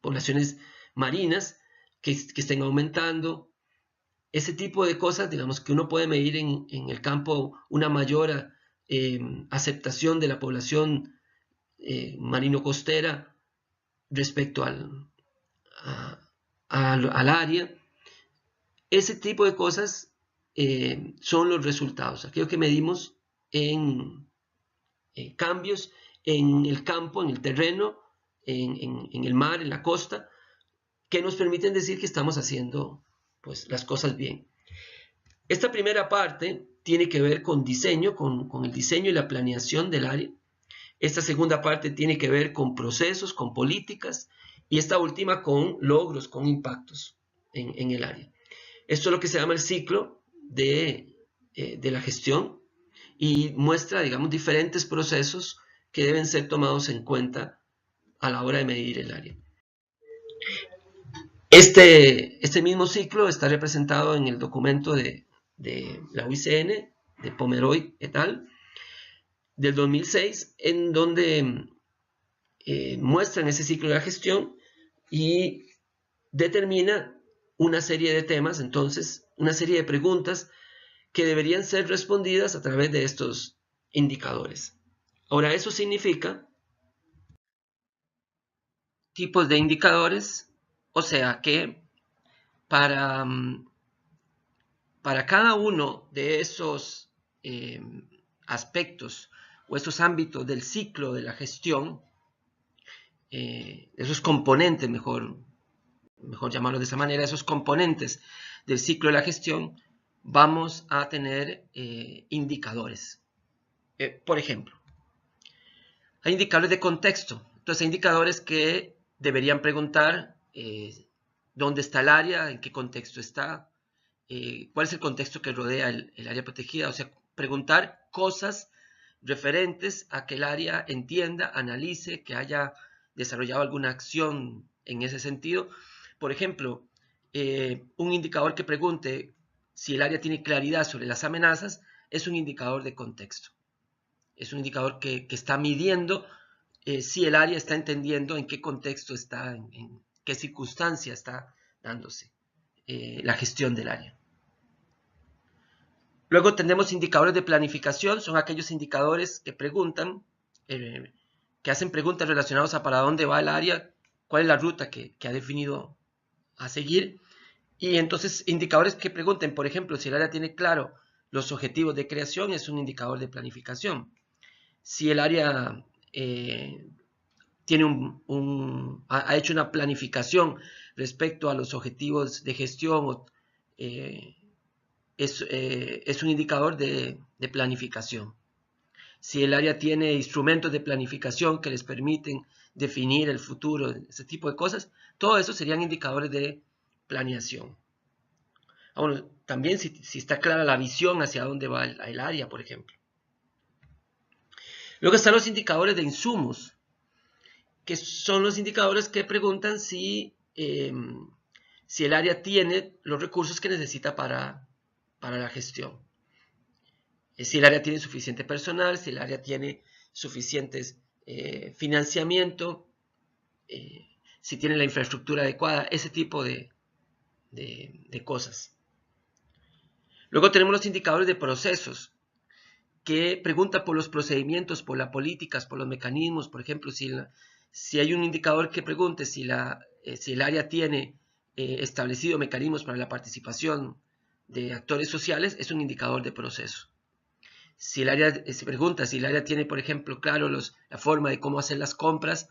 poblaciones marinas que estén aumentando. Ese tipo de cosas, digamos, que uno puede medir en el campo una mayor aceptación de la población marino-costera respecto al área. Ese tipo de cosas son los resultados, aquello que medimos en cambios en el campo, en el terreno, en el mar, en la costa, que nos permiten decir que estamos haciendo pues, las cosas bien. Esta primera parte tiene que ver con diseño, con el diseño y la planeación del área. Esta segunda parte tiene que ver con procesos, con políticas, y esta última con logros, con impactos en el área. Esto es lo que se llama el ciclo de la gestión y muestra, digamos, diferentes procesos que deben ser tomados en cuenta a la hora de medir el área. Este mismo ciclo está representado en el documento de la UICN, de Pomeroy et al., del 2006, en donde muestran ese ciclo de la gestión y determina una serie de temas, entonces, una serie de preguntas que deberían ser respondidas a través de estos indicadores. Ahora, eso significa tipos de indicadores, o sea que para cada uno de esos aspectos o esos ámbitos del ciclo de la gestión, esos componentes, mejor llamarlo de esa manera, esos componentes del ciclo de la gestión, vamos a tener indicadores. Por ejemplo, hay indicadores de contexto. Entonces hay indicadores que deberían preguntar dónde está el área, en qué contexto está, cuál es el contexto que rodea el área protegida, o sea, preguntar cosas referentes a que el área entienda, analice, que haya desarrollado alguna acción en ese sentido. Por ejemplo, un indicador que pregunte si el área tiene claridad sobre las amenazas es un indicador de contexto. Es un indicador que está midiendo si el área está entendiendo en qué contexto está, en qué circunstancia está dándose la gestión del área. Luego tenemos indicadores de planificación, son aquellos indicadores que preguntan, que hacen preguntas relacionadas a para dónde va el área, cuál es la ruta que ha definido a seguir. Y entonces indicadores que pregunten, por ejemplo, si el área tiene claro los objetivos de creación, es un indicador de planificación. Si el área tiene ha hecho una planificación respecto a los objetivos de gestión, es un indicador de planificación. Si el área tiene instrumentos de planificación que les permiten definir el futuro, ese tipo de cosas, todo eso serían indicadores de planeación. Bueno, también si está clara la visión hacia dónde va el área, por ejemplo. Luego están los indicadores de insumos. que son los indicadores que preguntan si el área tiene los recursos que necesita para la gestión. Si el área tiene suficiente personal, si el área tiene suficientes financiamiento, si tiene la infraestructura adecuada, ese tipo de cosas. Luego tenemos los indicadores de procesos, que pregunta por los procedimientos, por las políticas, por los mecanismos. Por ejemplo, si hay un indicador que pregunte si el área tiene establecido mecanismos para la participación de actores sociales, es un indicador de proceso. Si el área se pregunta si el área tiene, por ejemplo, claro la forma de cómo hacer las compras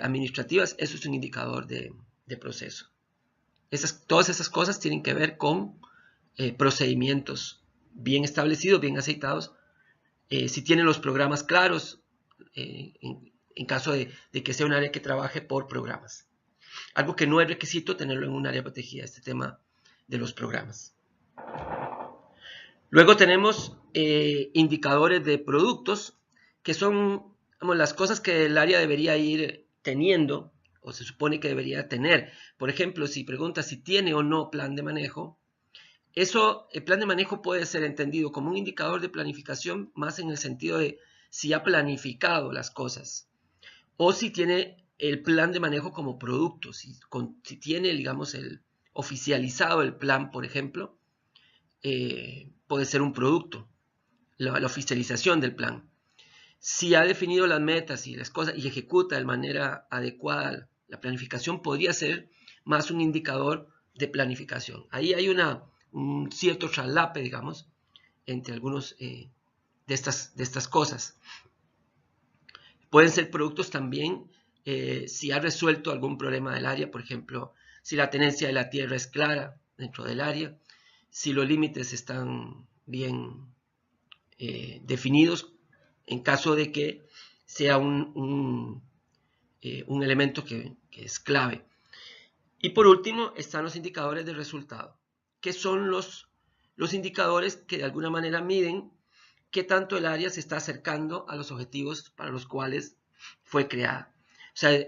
administrativas, eso es un indicador de proceso. Todas esas cosas tienen que ver con procedimientos bien establecidos, bien aceitados. Si tiene los programas claros, en caso de que sea un área que trabaje por programas. Algo que no es requisito tenerlo en un área protegida, este tema de los programas. Luego tenemos indicadores de productos, que son las cosas que el área debería ir teniendo, o se supone que debería tener. Por ejemplo, si pregunta si tiene o no plan de manejo, el plan de manejo puede ser entendido como un indicador de planificación, más en el sentido de si ha planificado las cosas, o si tiene el plan de manejo como producto, si tiene, digamos, oficializado el plan, por ejemplo, puede ser un producto, la oficialización del plan. Si ha definido las metas y las cosas y ejecuta de manera adecuada la planificación, podría ser más un indicador de planificación. Ahí hay un cierto traslape, digamos, entre algunos de estas cosas. Pueden ser productos también si ha resuelto algún problema del área, por ejemplo, si la tenencia de la tierra es clara dentro del área, si los límites están bien definidos, en caso de que sea un elemento que es clave. Y por último están los indicadores de resultado, que son los indicadores que de alguna manera miden qué tanto el área se está acercando a los objetivos para los cuales fue creada. O sea,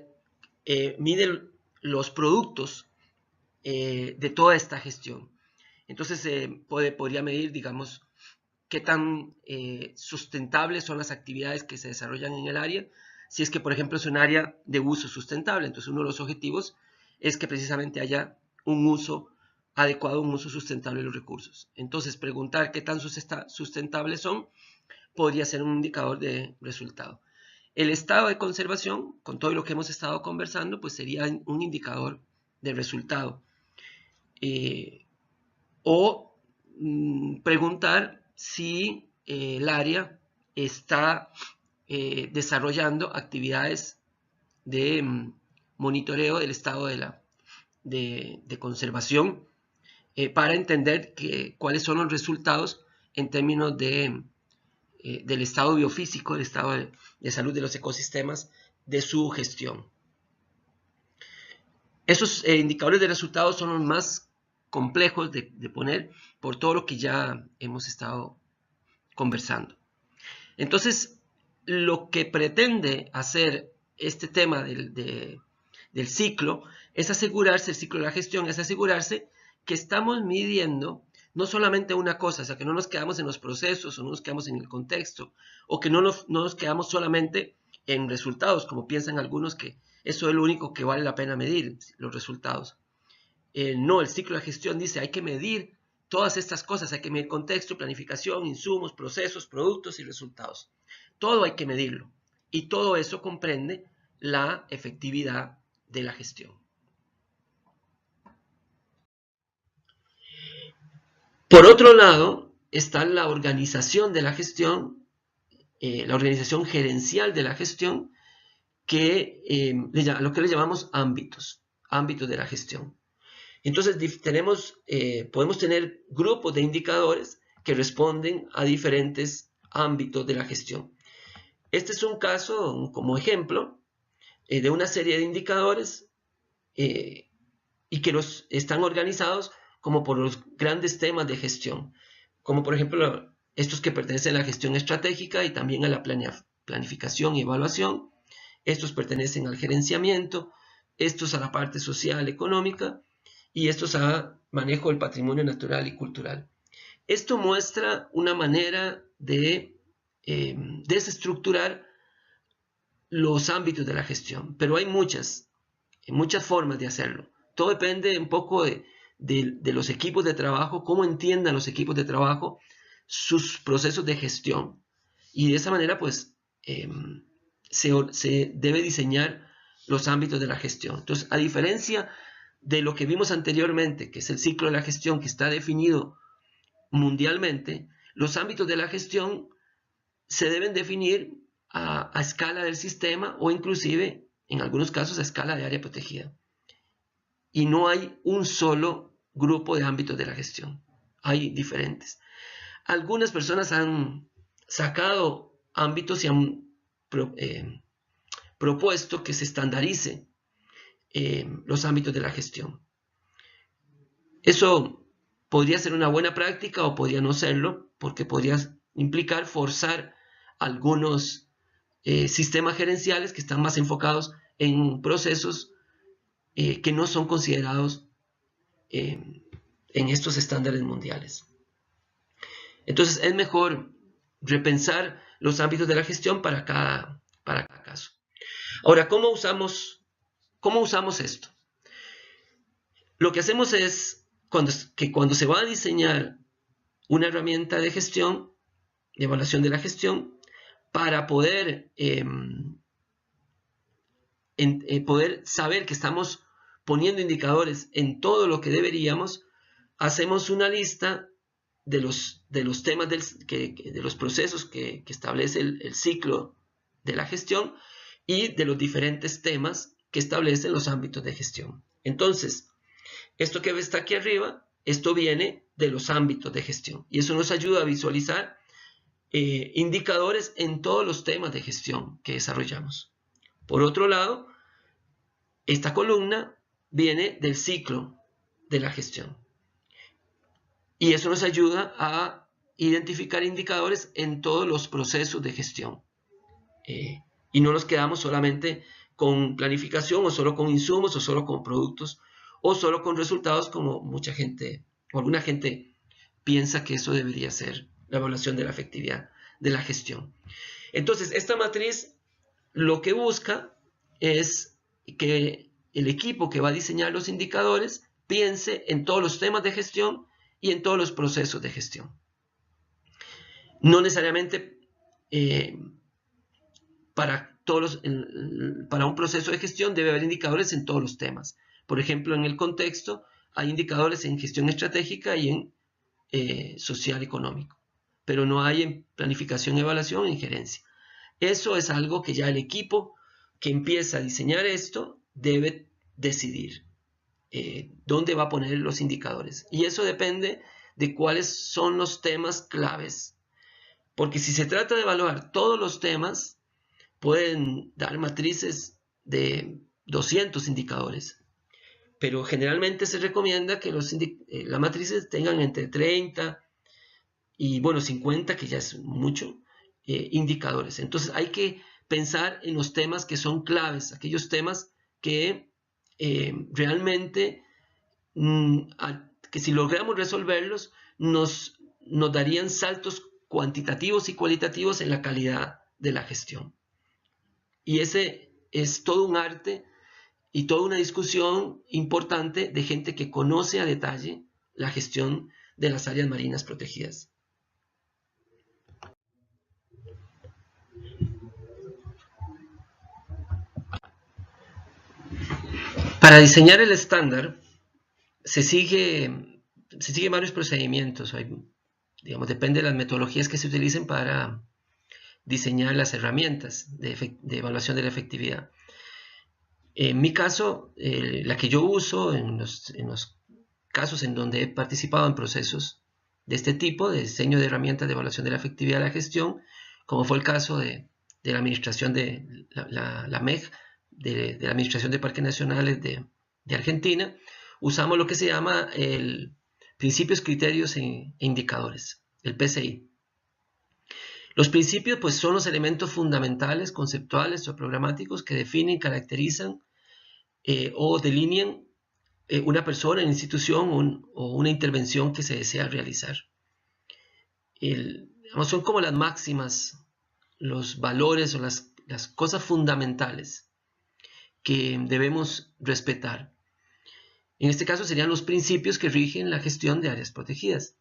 mide los productos de toda esta gestión. Entonces podría medir, digamos, qué tan sustentables son las actividades que se desarrollan en el área. Si es que, por ejemplo, es un área de uso sustentable, entonces uno de los objetivos es que precisamente haya un uso adecuado, un uso sustentable de los recursos. Entonces, preguntar qué tan sustentables son podría ser un indicador de resultado. El estado de conservación, con todo lo que hemos estado conversando, pues sería un indicador de resultado. O preguntar si el área está desarrollando actividades de monitoreo del estado de conservación para entender cuáles son los resultados en términos del estado biofísico, del estado de salud de los ecosistemas, de su gestión. Esos indicadores de resultados son los más complejos de poner por todo lo que ya hemos estado conversando. Entonces, lo que pretende hacer este tema del ciclo es asegurarse, el ciclo de la gestión es asegurarse que estamos midiendo no solamente una cosa, o sea, que no nos quedamos en los procesos o no nos quedamos en el contexto o que no nos quedamos solamente en resultados, como piensan algunos que eso es lo único que vale la pena medir, los resultados. No, el ciclo de gestión dice hay que medir todas estas cosas, hay que medir contexto, planificación, insumos, procesos, productos y resultados. Todo hay que medirlo y todo eso comprende la efectividad de la gestión. Por otro lado, está la organización de la gestión, la organización gerencial de la gestión, lo que le llamamos ámbitos de la gestión. Entonces podemos tener grupos de indicadores que responden a diferentes ámbitos de la gestión. Este es un caso, como ejemplo, de una serie de indicadores y que están organizados como por los grandes temas de gestión, como por ejemplo estos que pertenecen a la gestión estratégica y también a la planificación y evaluación, estos pertenecen al gerenciamiento, estos a la parte social, económica, y estos a manejo del patrimonio natural y cultural. Esto muestra una manera de desestructurar los ámbitos de la gestión, pero hay muchas formas de hacerlo. Todo depende un poco de los equipos de trabajo, cómo entiendan los equipos de trabajo sus procesos de gestión. Y de esa manera, pues, se debe diseñar los ámbitos de la gestión. Entonces, a diferencia de lo que vimos anteriormente, que es el ciclo de la gestión que está definido mundialmente, los ámbitos de la gestión se deben definir a escala del sistema o inclusive, en algunos casos, a escala de área protegida. Y no hay un solo grupo de ámbitos de la gestión. Hay diferentes. Algunas personas han sacado ámbitos y han propuesto que se estandarice los ámbitos de la gestión. Eso podría ser una buena práctica o podría no serlo, porque podría implicar forzar algunos sistemas gerenciales que están más enfocados en procesos que no son considerados en estos estándares mundiales. Entonces es mejor repensar los ámbitos de la gestión para cada caso. Ahora, ¿cómo usamos esto? Lo que hacemos es que cuando se va a diseñar una herramienta de gestión, de evaluación de la gestión, para poder saber que estamos poniendo indicadores en todo lo que deberíamos, hacemos una lista de los temas, de los procesos que establece el ciclo de la gestión y de los diferentes temas que establecen los ámbitos de gestión. Entonces, esto que está aquí arriba, esto viene de los ámbitos de gestión y eso nos ayuda a visualizar indicadores en todos los temas de gestión que desarrollamos. Por otro lado, esta columna viene del ciclo de la gestión y eso nos ayuda a identificar indicadores en todos los procesos de gestión y no nos quedamos solamente con planificación o solo con insumos o solo con productos o solo con resultados, como mucha gente o alguna gente piensa que eso debería ser la evaluación de la efectividad de la gestión. Entonces, esta matriz lo que busca es que el equipo que va a diseñar los indicadores piense en todos los temas de gestión y en todos los procesos de gestión. No necesariamente para un proceso de gestión debe haber indicadores en todos los temas. Por ejemplo, en el contexto hay indicadores en gestión estratégica y en social económico, pero no hay en planificación, evaluación y en gerencia. Eso es algo que ya el equipo que empieza a diseñar esto debe decidir dónde va a poner los indicadores. Y eso depende de cuáles son los temas claves. Porque si se trata de evaluar todos los temas, pueden dar matrices de 200 indicadores. Pero generalmente se recomienda que las matrices tengan entre 30 y 50, que ya es mucho, indicadores. Entonces hay que pensar en los temas que son claves, aquellos temas que realmente, que si logramos resolverlos, nos darían saltos cuantitativos y cualitativos en la calidad de la gestión. Y ese es todo un arte y toda una discusión importante de gente que conoce a detalle la gestión de las áreas marinas protegidas. Para diseñar el estándar se sigue varios procedimientos. Depende de las metodologías que se utilicen para diseñar las herramientas de evaluación de la efectividad. En mi caso, la que yo uso en los casos en donde he participado en procesos de este tipo, de diseño de herramientas de evaluación de la efectividad de la gestión, como fue el caso de la administración de la MEG, de la Administración de Parques Nacionales de Argentina, usamos lo que se llama el Principios, Criterios e Indicadores, el PCI. Los principios pues son los elementos fundamentales, conceptuales o programáticos que definen, caracterizan o delinean una persona, una institución o una intervención que se desea realizar. Son como las máximas, los valores o las cosas fundamentales que debemos respetar. En este caso serían los principios que rigen la gestión de áreas protegidas.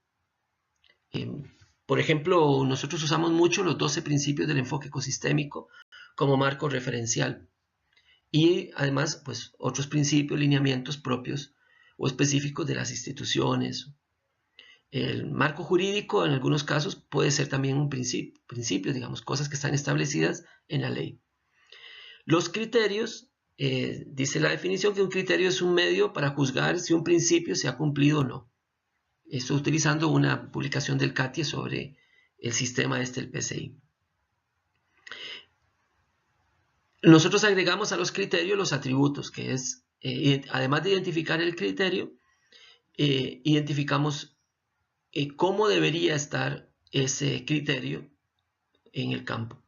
Por ejemplo, nosotros usamos mucho los 12 principios del enfoque ecosistémico como marco referencial. Y además, pues, otros principios, lineamientos propios o específicos de las instituciones. El marco jurídico, en algunos casos, puede ser también un principio, digamos, cosas que están establecidas en la ley. Los criterios, dice la definición que un criterio es un medio para juzgar si un principio se ha cumplido o no. Estoy utilizando una publicación del CATIE sobre el sistema del PCI. Nosotros agregamos a los criterios los atributos, que es, además de identificar el criterio, identificamos cómo debería estar ese criterio en el campo.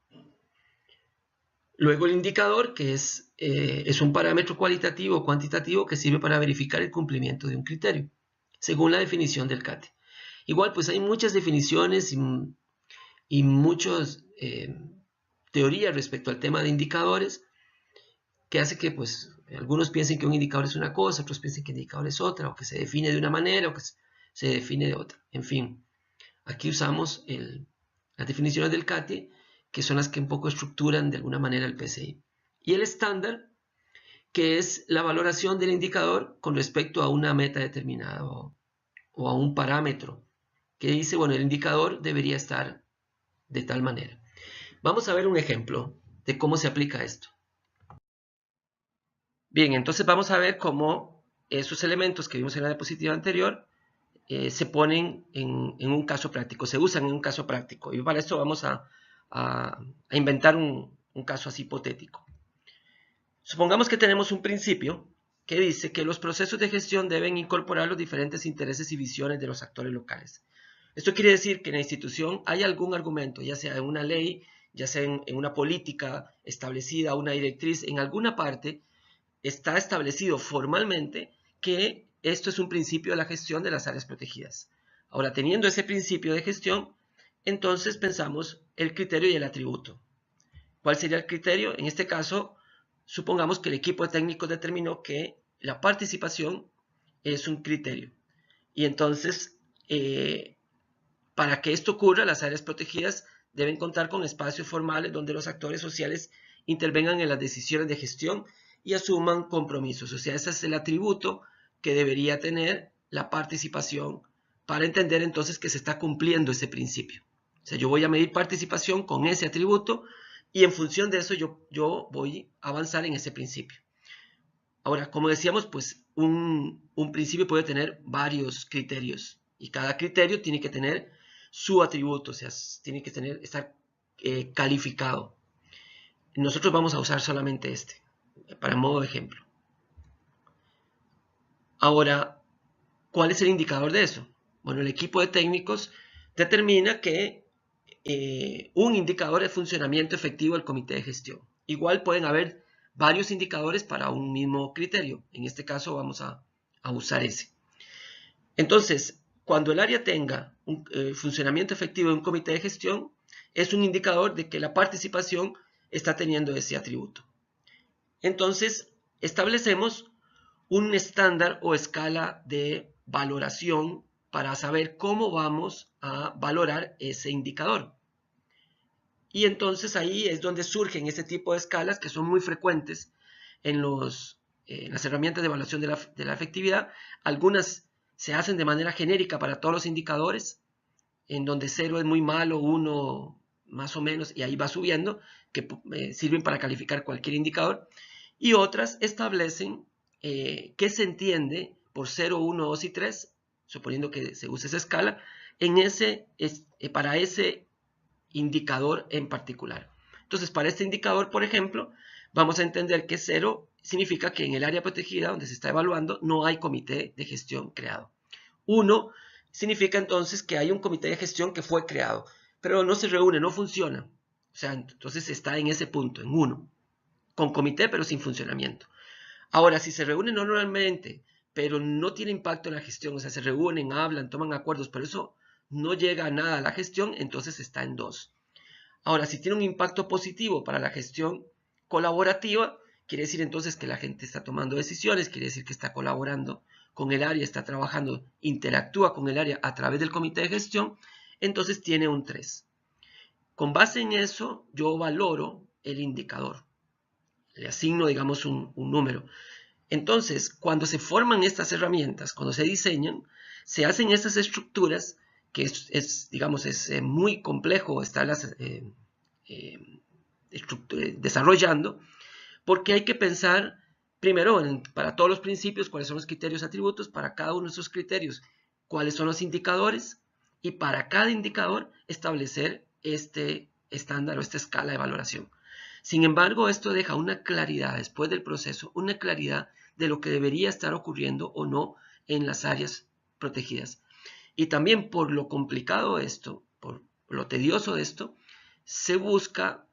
Luego el indicador, que es un parámetro cualitativo o cuantitativo que sirve para verificar el cumplimiento de un criterio, según la definición del CATE. Igual, pues hay muchas definiciones y muchas teorías respecto al tema de indicadores, que hace que pues algunos piensen que un indicador es una cosa, otros piensen que un indicador es otra, o que se define de una manera, o que se define de otra. En fin, aquí usamos las definiciones del CATIE, que son las que un poco estructuran de alguna manera el PCI. Y el estándar, que es la valoración del indicador con respecto a una meta determinada o a un parámetro, que dice, bueno, el indicador debería estar de tal manera. Vamos a ver un ejemplo de cómo se aplica esto. Bien, entonces vamos a ver cómo esos elementos que vimos en la diapositiva anterior se ponen en un caso práctico, se usan en un caso práctico. Y para eso vamos a inventar un caso así hipotético. Supongamos que tenemos un principio que dice que los procesos de gestión deben incorporar los diferentes intereses y visiones de los actores locales. Esto quiere decir que en la institución hay algún argumento, ya sea en una ley, ya sea en una política establecida, una directriz, en alguna parte está establecido formalmente que esto es un principio de la gestión de las áreas protegidas. Ahora, teniendo ese principio de gestión, entonces pensamos el criterio y el atributo. ¿Cuál sería el criterio? En este caso, supongamos que el equipo de técnicos determinó que la participación es un criterio. Y entonces, para que esto ocurra, las áreas protegidas deben contar con espacios formales donde los actores sociales intervengan en las decisiones de gestión y asuman compromisos. O sea, ese es el atributo que debería tener la participación para entender entonces que se está cumpliendo ese principio. O sea, yo voy a medir participación con ese atributo y en función de eso yo voy a avanzar en ese principio. Ahora, como decíamos, pues un principio puede tener varios criterios y cada criterio tiene que tener su atributo, o sea, tiene que estar calificado. Nosotros vamos a usar solamente este, para modo de ejemplo. Ahora, ¿cuál es el indicador de eso? Bueno, el equipo de técnicos determina que un indicador de funcionamiento efectivo del comité de gestión. Igual pueden haber varios indicadores para un mismo criterio. En este caso vamos a usar ese. Entonces, cuando el área tenga un funcionamiento efectivo de un comité de gestión, es un indicador de que la participación está teniendo ese atributo. Entonces, establecemos un estándar o escala de valoración para saber cómo vamos a valorar ese indicador. Y entonces ahí es donde surgen ese tipo de escalas que son muy frecuentes en las herramientas de evaluación de la efectividad. Algunas se hacen de manera genérica para todos los indicadores, en donde 0 es muy malo, 1 más o menos, y ahí va subiendo, que sirven para calificar cualquier indicador. Y otras establecen qué se entiende por 0, 1, 2 y 3, suponiendo que se use esa escala, para ese indicador en particular. Entonces, para este indicador, por ejemplo, vamos a entender que 0 significa que en el área protegida donde se está evaluando no hay comité de gestión creado. 1 significa entonces que hay un comité de gestión que fue creado. pero no se reúne, no funciona. O sea, entonces está en ese punto, en 1, con comité pero sin funcionamiento. Ahora, si se reúnen normalmente, pero no tiene impacto en la gestión, o sea, se reúnen, hablan, toman acuerdos, pero eso no llega a nada a la gestión, entonces está en 2. Ahora, si tiene un impacto positivo para la gestión colaborativa, quiere decir entonces que la gente está tomando decisiones, quiere decir que está colaborando con el área, está trabajando, interactúa con el área a través del comité de gestión, entonces tiene un 3. Con base en eso, yo valoro el indicador. Le asigno, digamos, un número. Entonces, cuando se forman estas herramientas, cuando se diseñan, se hacen estas estructuras, que digamos, es muy complejo estarlas desarrollando, porque hay que pensar primero para todos los principios cuáles son los criterios atributos, para cada uno de esos criterios cuáles son los indicadores, y para cada indicador establecer este estándar o esta escala de valoración. Sin embargo, esto deja una claridad después del proceso, una claridad de lo que debería estar ocurriendo o no en las áreas protegidas. Y también por lo complicado de esto, por lo tedioso de esto, se busca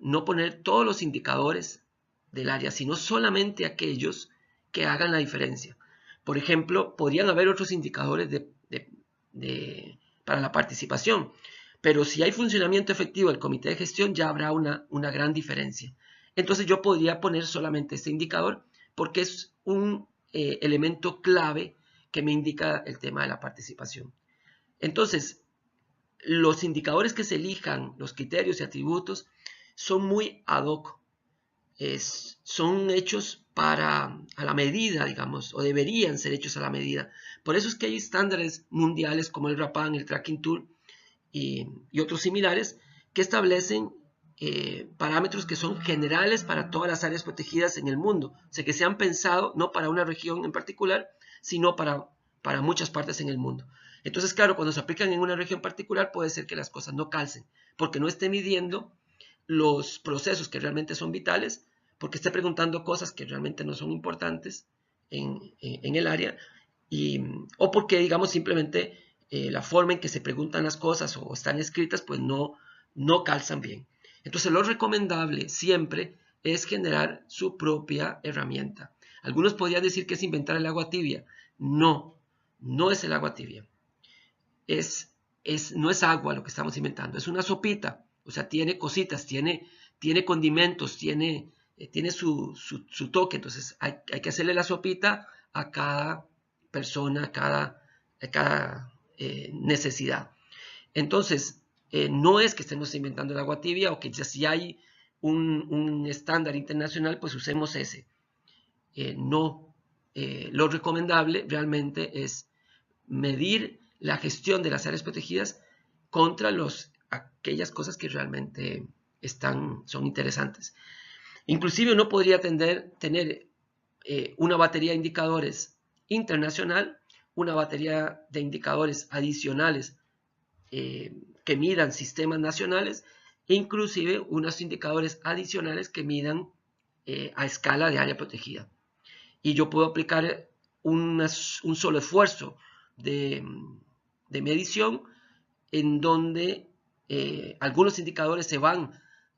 no poner todos los indicadores del área, sino solamente aquellos que hagan la diferencia. Por ejemplo, podrían haber otros indicadores para la participación, pero si hay funcionamiento efectivo del comité de gestión, ya habrá una gran diferencia. Entonces yo podría poner solamente este indicador porque es un elemento clave que me indica el tema de la participación. Entonces, los indicadores que se elijan, los criterios y atributos, son muy ad hoc. Son hechos a la medida, digamos, o deberían ser hechos a la medida. Por eso es que hay estándares mundiales como el RAPAN, el Tracking Tool y otros similares que establecen parámetros que son generales para todas las áreas protegidas en el mundo. O sea, que se han pensado no para una región en particular, sino para muchas partes en el mundo. Entonces, claro, cuando se aplican en una región particular puede ser que las cosas no calcen, porque no esté midiendo los procesos que realmente son vitales, porque esté preguntando cosas que realmente no son importantes en el área, o porque, digamos, simplemente la forma en que se preguntan las cosas o están escritas, pues no calzan bien. Entonces, lo recomendable siempre es generar su propia herramienta. Algunos podrían decir que es inventar el agua tibia. No, no es el agua tibia. No es agua lo que estamos inventando, es una sopita. O sea, tiene cositas, tiene condimentos, tiene su toque. Entonces, hay que hacerle la sopita a cada persona, a cada necesidad. Entonces, no es que estemos inventando el agua tibia o que ya si hay un estándar internacional, pues usemos ese. No, lo recomendable realmente es medir la gestión de las áreas protegidas contra aquellas cosas que realmente son interesantes. Inclusive uno podría tener una batería de indicadores internacional, una batería de indicadores adicionales que midan sistemas nacionales e inclusive unos indicadores adicionales que midan a escala de área protegida. Y yo puedo aplicar un solo esfuerzo de medición en donde algunos indicadores se van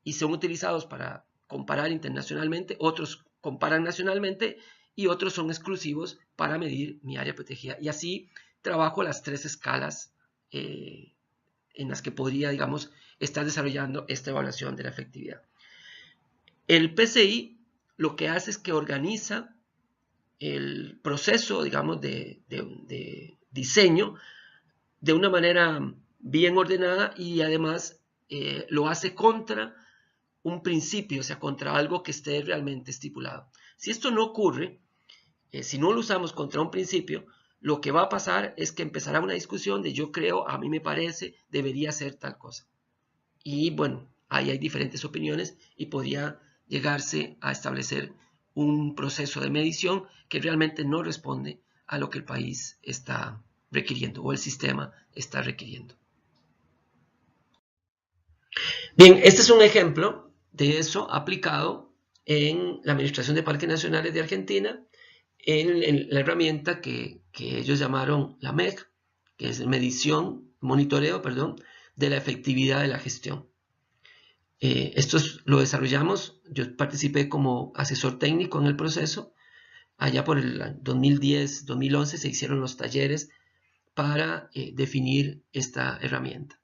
y son utilizados para comparar internacionalmente, otros comparan nacionalmente y otros son exclusivos para medir mi área protegida. Y así trabajo las 3 escalas en las que podría, digamos, estar desarrollando esta evaluación de la efectividad. El PCI lo que hace es que organiza el proceso, digamos, de diseño de una manera bien ordenada y además lo hace contra un principio, o sea, contra algo que esté realmente estipulado. Si esto no ocurre, si no lo usamos contra un principio, lo que va a pasar es que empezará una discusión de yo creo, a mí me parece, debería ser tal cosa. Y bueno, ahí hay diferentes opiniones y podría llegarse a establecer un proceso de medición que realmente no responde a lo que el país está requiriendo o el sistema está requiriendo. Bien, este es un ejemplo de eso aplicado en la Administración de Parques Nacionales de Argentina, en la herramienta que ellos llamaron la MEG, que es monitoreo de la efectividad de la gestión. Esto lo desarrollamos, yo participé como asesor técnico en el proceso. Allá por el 2010, 2011 se hicieron los talleres para definir esta herramienta.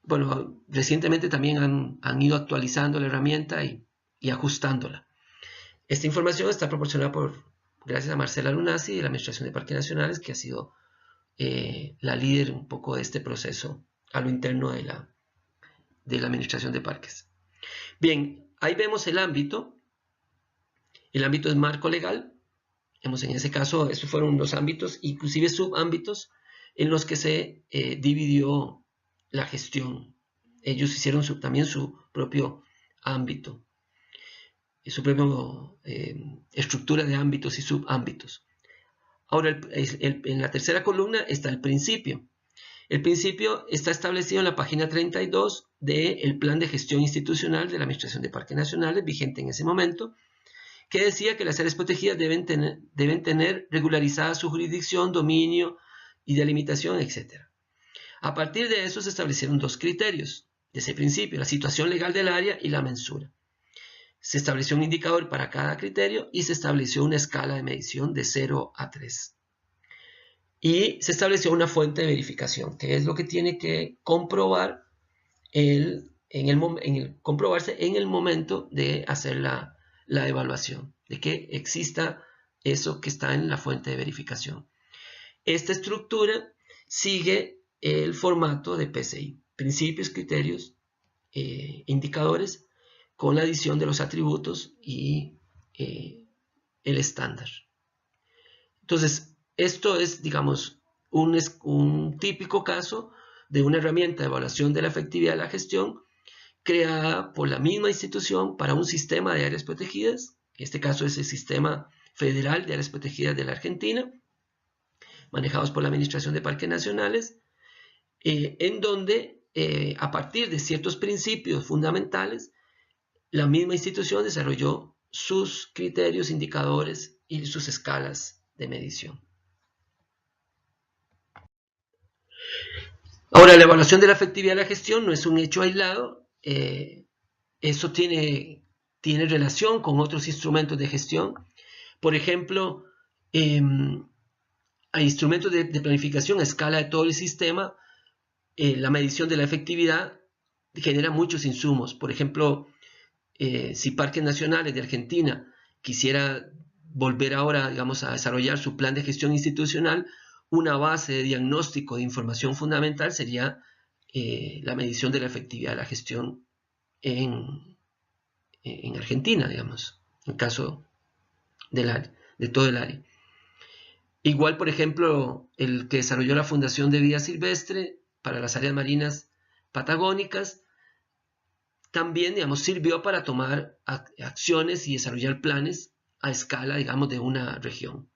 Bueno, recientemente también han ido actualizando la herramienta y ajustándola. Esta información está proporcionada gracias a Marcela Lunasi de la Administración de Parques Nacionales, que ha sido la líder un poco de este proceso a lo interno de la Administración de Parques. Bien, ahí vemos el ámbito. El ámbito es marco legal. En ese caso, estos fueron los ámbitos, inclusive subámbitos, en los que se dividió la gestión. Ellos hicieron también su propio ámbito, su propia estructura de ámbitos y subámbitos. Ahora, en la tercera columna está el principio. El principio está establecido en la página 32 del Plan de Gestión Institucional de la Administración de Parques Nacionales, vigente en ese momento, que decía que las áreas protegidas deben tener regularizada su jurisdicción, dominio y delimitación, etc. A partir de eso se establecieron dos criterios de ese principio: la situación legal del área y la mensura. Se estableció un indicador para cada criterio y se estableció una escala de medición de 0 a 3. Y se estableció una fuente de verificación, que es lo que tiene que comprobar comprobarse en el momento de hacer la evaluación, de que exista eso que está en la fuente de verificación. Esta estructura sigue el formato de PCI: principios, criterios, indicadores, con la adición de los atributos y el estándar. Entonces, esto es, digamos, un típico caso de una herramienta de evaluación de la efectividad de la gestión creada por la misma institución para un sistema de áreas protegidas. En este caso es el Sistema Federal de Áreas Protegidas de la Argentina, manejados por la Administración de Parques Nacionales, en donde a partir de ciertos principios fundamentales, la misma institución desarrolló sus criterios, indicadores y sus escalas de medición. Ahora, la evaluación de la efectividad de la gestión no es un hecho aislado. Eso tiene relación con otros instrumentos de gestión. Por ejemplo, hay instrumentos de planificación a escala de todo el sistema. La medición de la efectividad genera muchos insumos. Por ejemplo, si Parques Nacionales de Argentina quisiera volver ahora, digamos, a desarrollar su plan de gestión institucional, una base de diagnóstico de información fundamental sería la medición de la efectividad de la gestión en Argentina, digamos, en caso de todo el área. Igual, por ejemplo, el que desarrolló la Fundación de Vida Silvestre para las áreas marinas patagónicas, también, digamos, sirvió para tomar acciones y desarrollar planes a escala, digamos, de una región.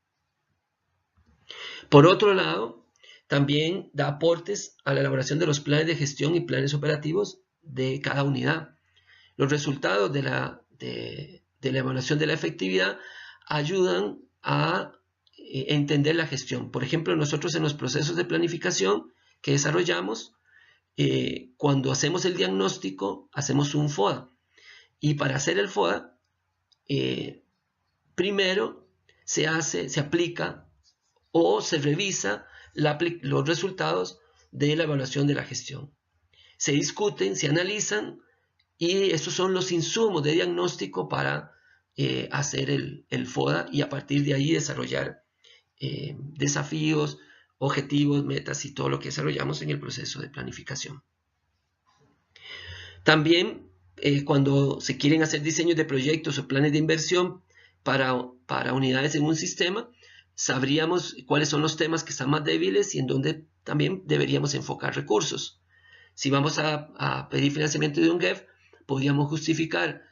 Por otro lado, también da aportes a la elaboración de los planes de gestión y planes operativos de cada unidad. Los resultados de la evaluación de la efectividad ayudan a entender la gestión. Por ejemplo, nosotros en los procesos de planificación que desarrollamos, cuando hacemos el diagnóstico, hacemos un FODA. Y para hacer el FODA, primero se aplica o se revisa los resultados de la evaluación de la gestión. Se discuten, se analizan, y estos son los insumos de diagnóstico para hacer el FODA y a partir de ahí desarrollar desafíos, objetivos, metas y todo lo que desarrollamos en el proceso de planificación. También cuando se quieren hacer diseños de proyectos o planes de inversión para unidades en un sistema, sabríamos cuáles son los temas que están más débiles y en donde también deberíamos enfocar recursos. Si vamos a pedir financiamiento de un GEF, podríamos justificar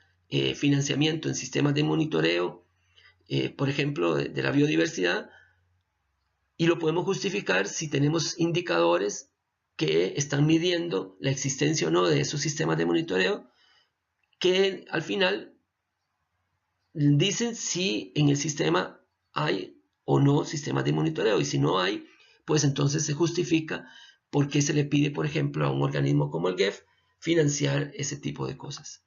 financiamiento en sistemas de monitoreo, por ejemplo, de la biodiversidad, y lo podemos justificar si tenemos indicadores que están midiendo la existencia o no de esos sistemas de monitoreo, que al final dicen si en el sistema hay o no sistemas de monitoreo, y si no hay, pues entonces se justifica por qué se le pide, por ejemplo, a un organismo como el GEF financiar ese tipo de cosas.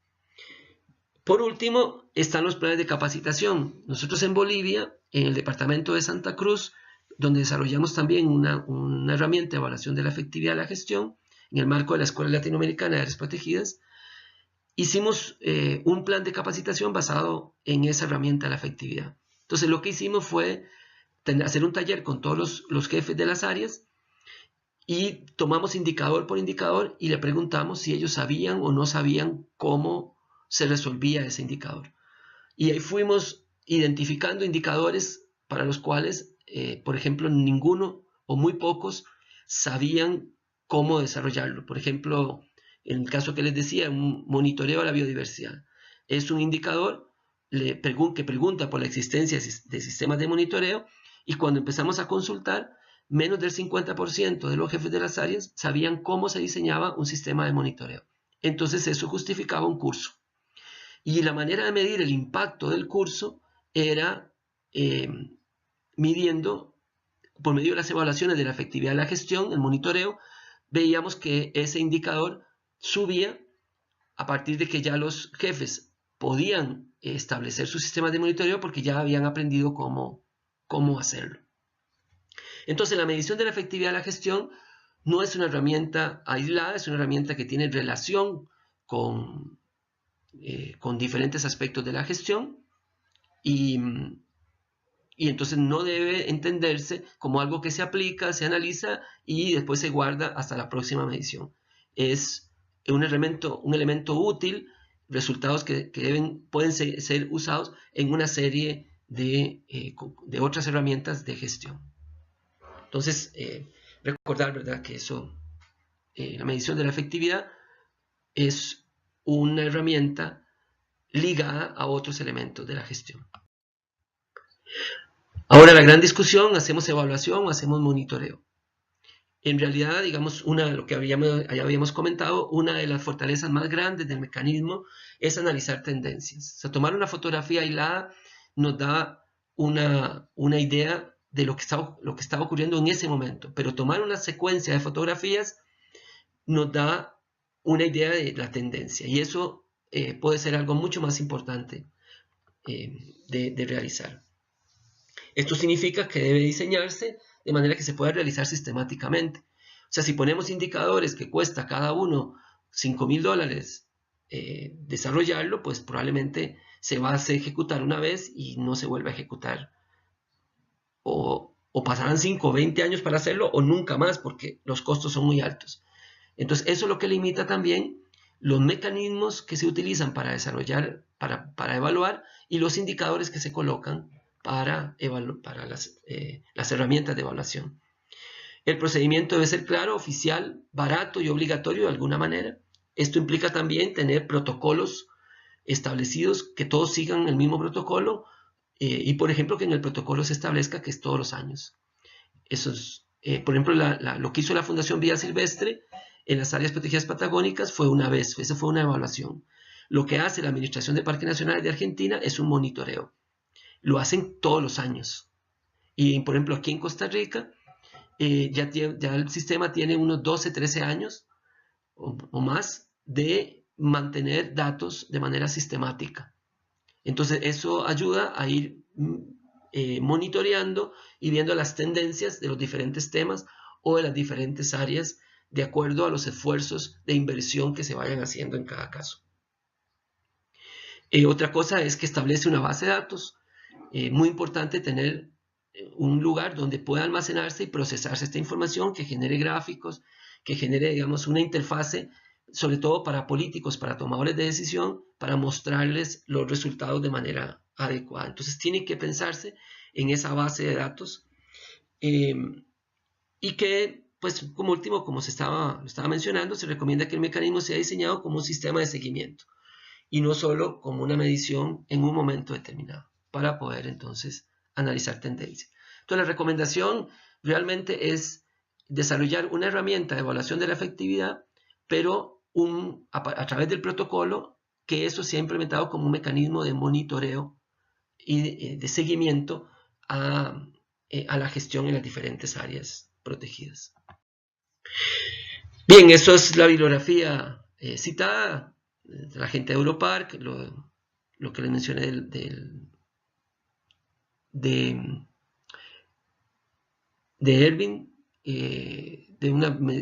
Por último, están los planes de capacitación. Nosotros en Bolivia, en el departamento de Santa Cruz, donde desarrollamos también una herramienta de evaluación de la efectividad de la gestión, en el marco de la Escuela Latinoamericana de Áreas Protegidas, hicimos un plan de capacitación basado en esa herramienta de la efectividad. Entonces, lo que hicimos fue hacer un taller con todos los jefes de las áreas y tomamos indicador por indicador y le preguntamos si ellos sabían o no sabían cómo se resolvía ese indicador. Y ahí fuimos identificando indicadores para los cuales, por ejemplo, ninguno o muy pocos sabían cómo desarrollarlo. Por ejemplo, en el caso que les decía, un monitoreo a la biodiversidad. Es un indicador que pregunta por la existencia de sistemas de monitoreo y cuando empezamos a consultar, menos del 50% de los jefes de las áreas sabían cómo se diseñaba un sistema de monitoreo. Entonces eso justificaba un curso. Y la manera de medir el impacto del curso era midiendo, por medio de las evaluaciones de la efectividad de la gestión, el monitoreo, veíamos que ese indicador subía a partir de que ya los jefes podían establecer sus sistemas de monitoreo porque ya habían aprendido cómo hacerlo. Entonces, la medición de la efectividad de la gestión no es una herramienta aislada, es una herramienta que tiene relación con diferentes aspectos de la gestión y entonces no debe entenderse como algo que se aplica, se analiza y después se guarda hasta la próxima medición. Es un elemento útil, resultados que pueden ser usados en una serie de otras herramientas de gestión. Entonces, recordar, ¿verdad?, que la medición de la efectividad es una herramienta ligada a otros elementos de la gestión. Ahora la gran discusión, ¿hacemos evaluación o hacemos monitoreo? En realidad, digamos, lo que habíamos comentado, una de las fortalezas más grandes del mecanismo es analizar tendencias. O sea, tomar una fotografía aislada nos da una idea de lo que estaba ocurriendo en ese momento, pero tomar una secuencia de fotografías nos da una idea de la tendencia y eso puede ser algo mucho más importante de realizar. Esto significa que debe diseñarse de manera que se pueda realizar sistemáticamente. O sea, si ponemos indicadores que cuesta cada uno $5,000 desarrollarlo, pues probablemente se va a ejecutar una vez y no se vuelve a ejecutar. O pasarán 5 o 20 años para hacerlo o nunca más porque los costos son muy altos. Entonces, eso es lo que limita también los mecanismos que se utilizan para desarrollar, para evaluar y los indicadores que se colocan para las herramientas de evaluación. El procedimiento debe ser claro, oficial, barato y obligatorio de alguna manera. Esto implica también tener protocolos establecidos, que todos sigan el mismo protocolo y, por ejemplo, que en el protocolo se establezca que es todos los años. Eso es, por ejemplo, lo que hizo la Fundación Vida Silvestre en las áreas protegidas patagónicas fue una vez, esa fue una evaluación. Lo que hace la Administración de Parques Nacionales de Argentina es un monitoreo. Lo hacen todos los años. Y, por ejemplo, aquí en Costa Rica, ya el sistema tiene unos 12, 13 años o más de mantener datos de manera sistemática. Entonces, eso ayuda a ir monitoreando y viendo las tendencias de los diferentes temas o de las diferentes áreas de acuerdo a los esfuerzos de inversión que se vayan haciendo en cada caso. Otra cosa es que establece una base de datos. Muy importante tener un lugar donde pueda almacenarse y procesarse esta información, que genere gráficos, que genere, digamos, una interfase, sobre todo para políticos, para tomadores de decisión, para mostrarles los resultados de manera adecuada. Entonces tiene que pensarse en esa base de datos y que, pues, como último, como lo estaba mencionando, se recomienda que el mecanismo sea diseñado como un sistema de seguimiento y no solo como una medición en un momento determinado, para poder entonces analizar tendencias. Entonces la recomendación realmente es desarrollar una herramienta de evaluación de la efectividad, pero a través del protocolo, que eso sea implementado como un mecanismo de monitoreo y de seguimiento a la gestión en las diferentes áreas protegidas. Bien, eso es la bibliografía citada de la gente de Europark, lo que les mencioné de, de Ervin,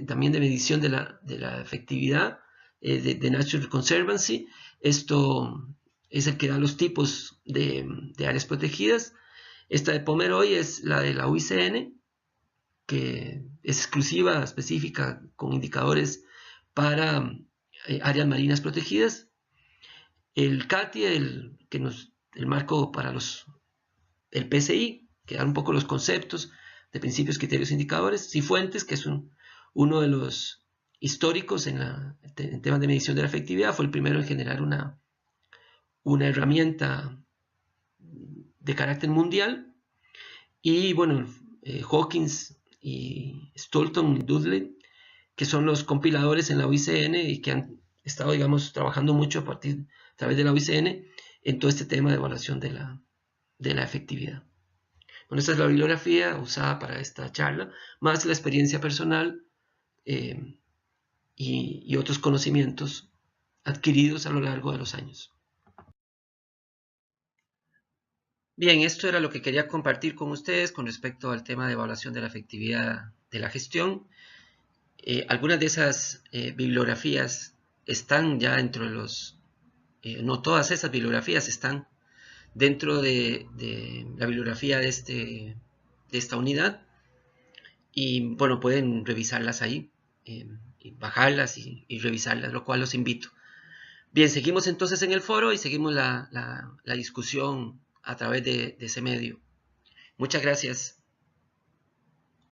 también de medición de la efectividad de Nature Conservancy. Esto es el que da los tipos de áreas protegidas. Esta de Pomeroy es la de la UICN, que es exclusiva, específica, con indicadores para áreas marinas protegidas. El CATI, el marco para el PCI, que da un poco los conceptos de principios, criterios, indicadores. Cifuentes, que es uno de los históricos en temas de medición de la efectividad, fue el primero en generar una herramienta de carácter mundial. Y bueno, Hawkins y Stolton y Dudley, que son los compiladores en la UICN y que han estado, digamos, trabajando mucho a través de la UICN en todo este tema de evaluación de la efectividad. Bueno, esta es la bibliografía usada para esta charla, más la experiencia personal y otros conocimientos adquiridos a lo largo de los años. Bien, esto era lo que quería compartir con ustedes con respecto al tema de evaluación de la efectividad de la gestión. Algunas de esas bibliografías están ya dentro de no todas esas bibliografías están dentro de la bibliografía de esta unidad. Y bueno, pueden revisarlas ahí, y bajarlas y revisarlas, lo cual los invito. Bien, seguimos entonces en el foro y seguimos la discusión a través de ese medio. Muchas gracias.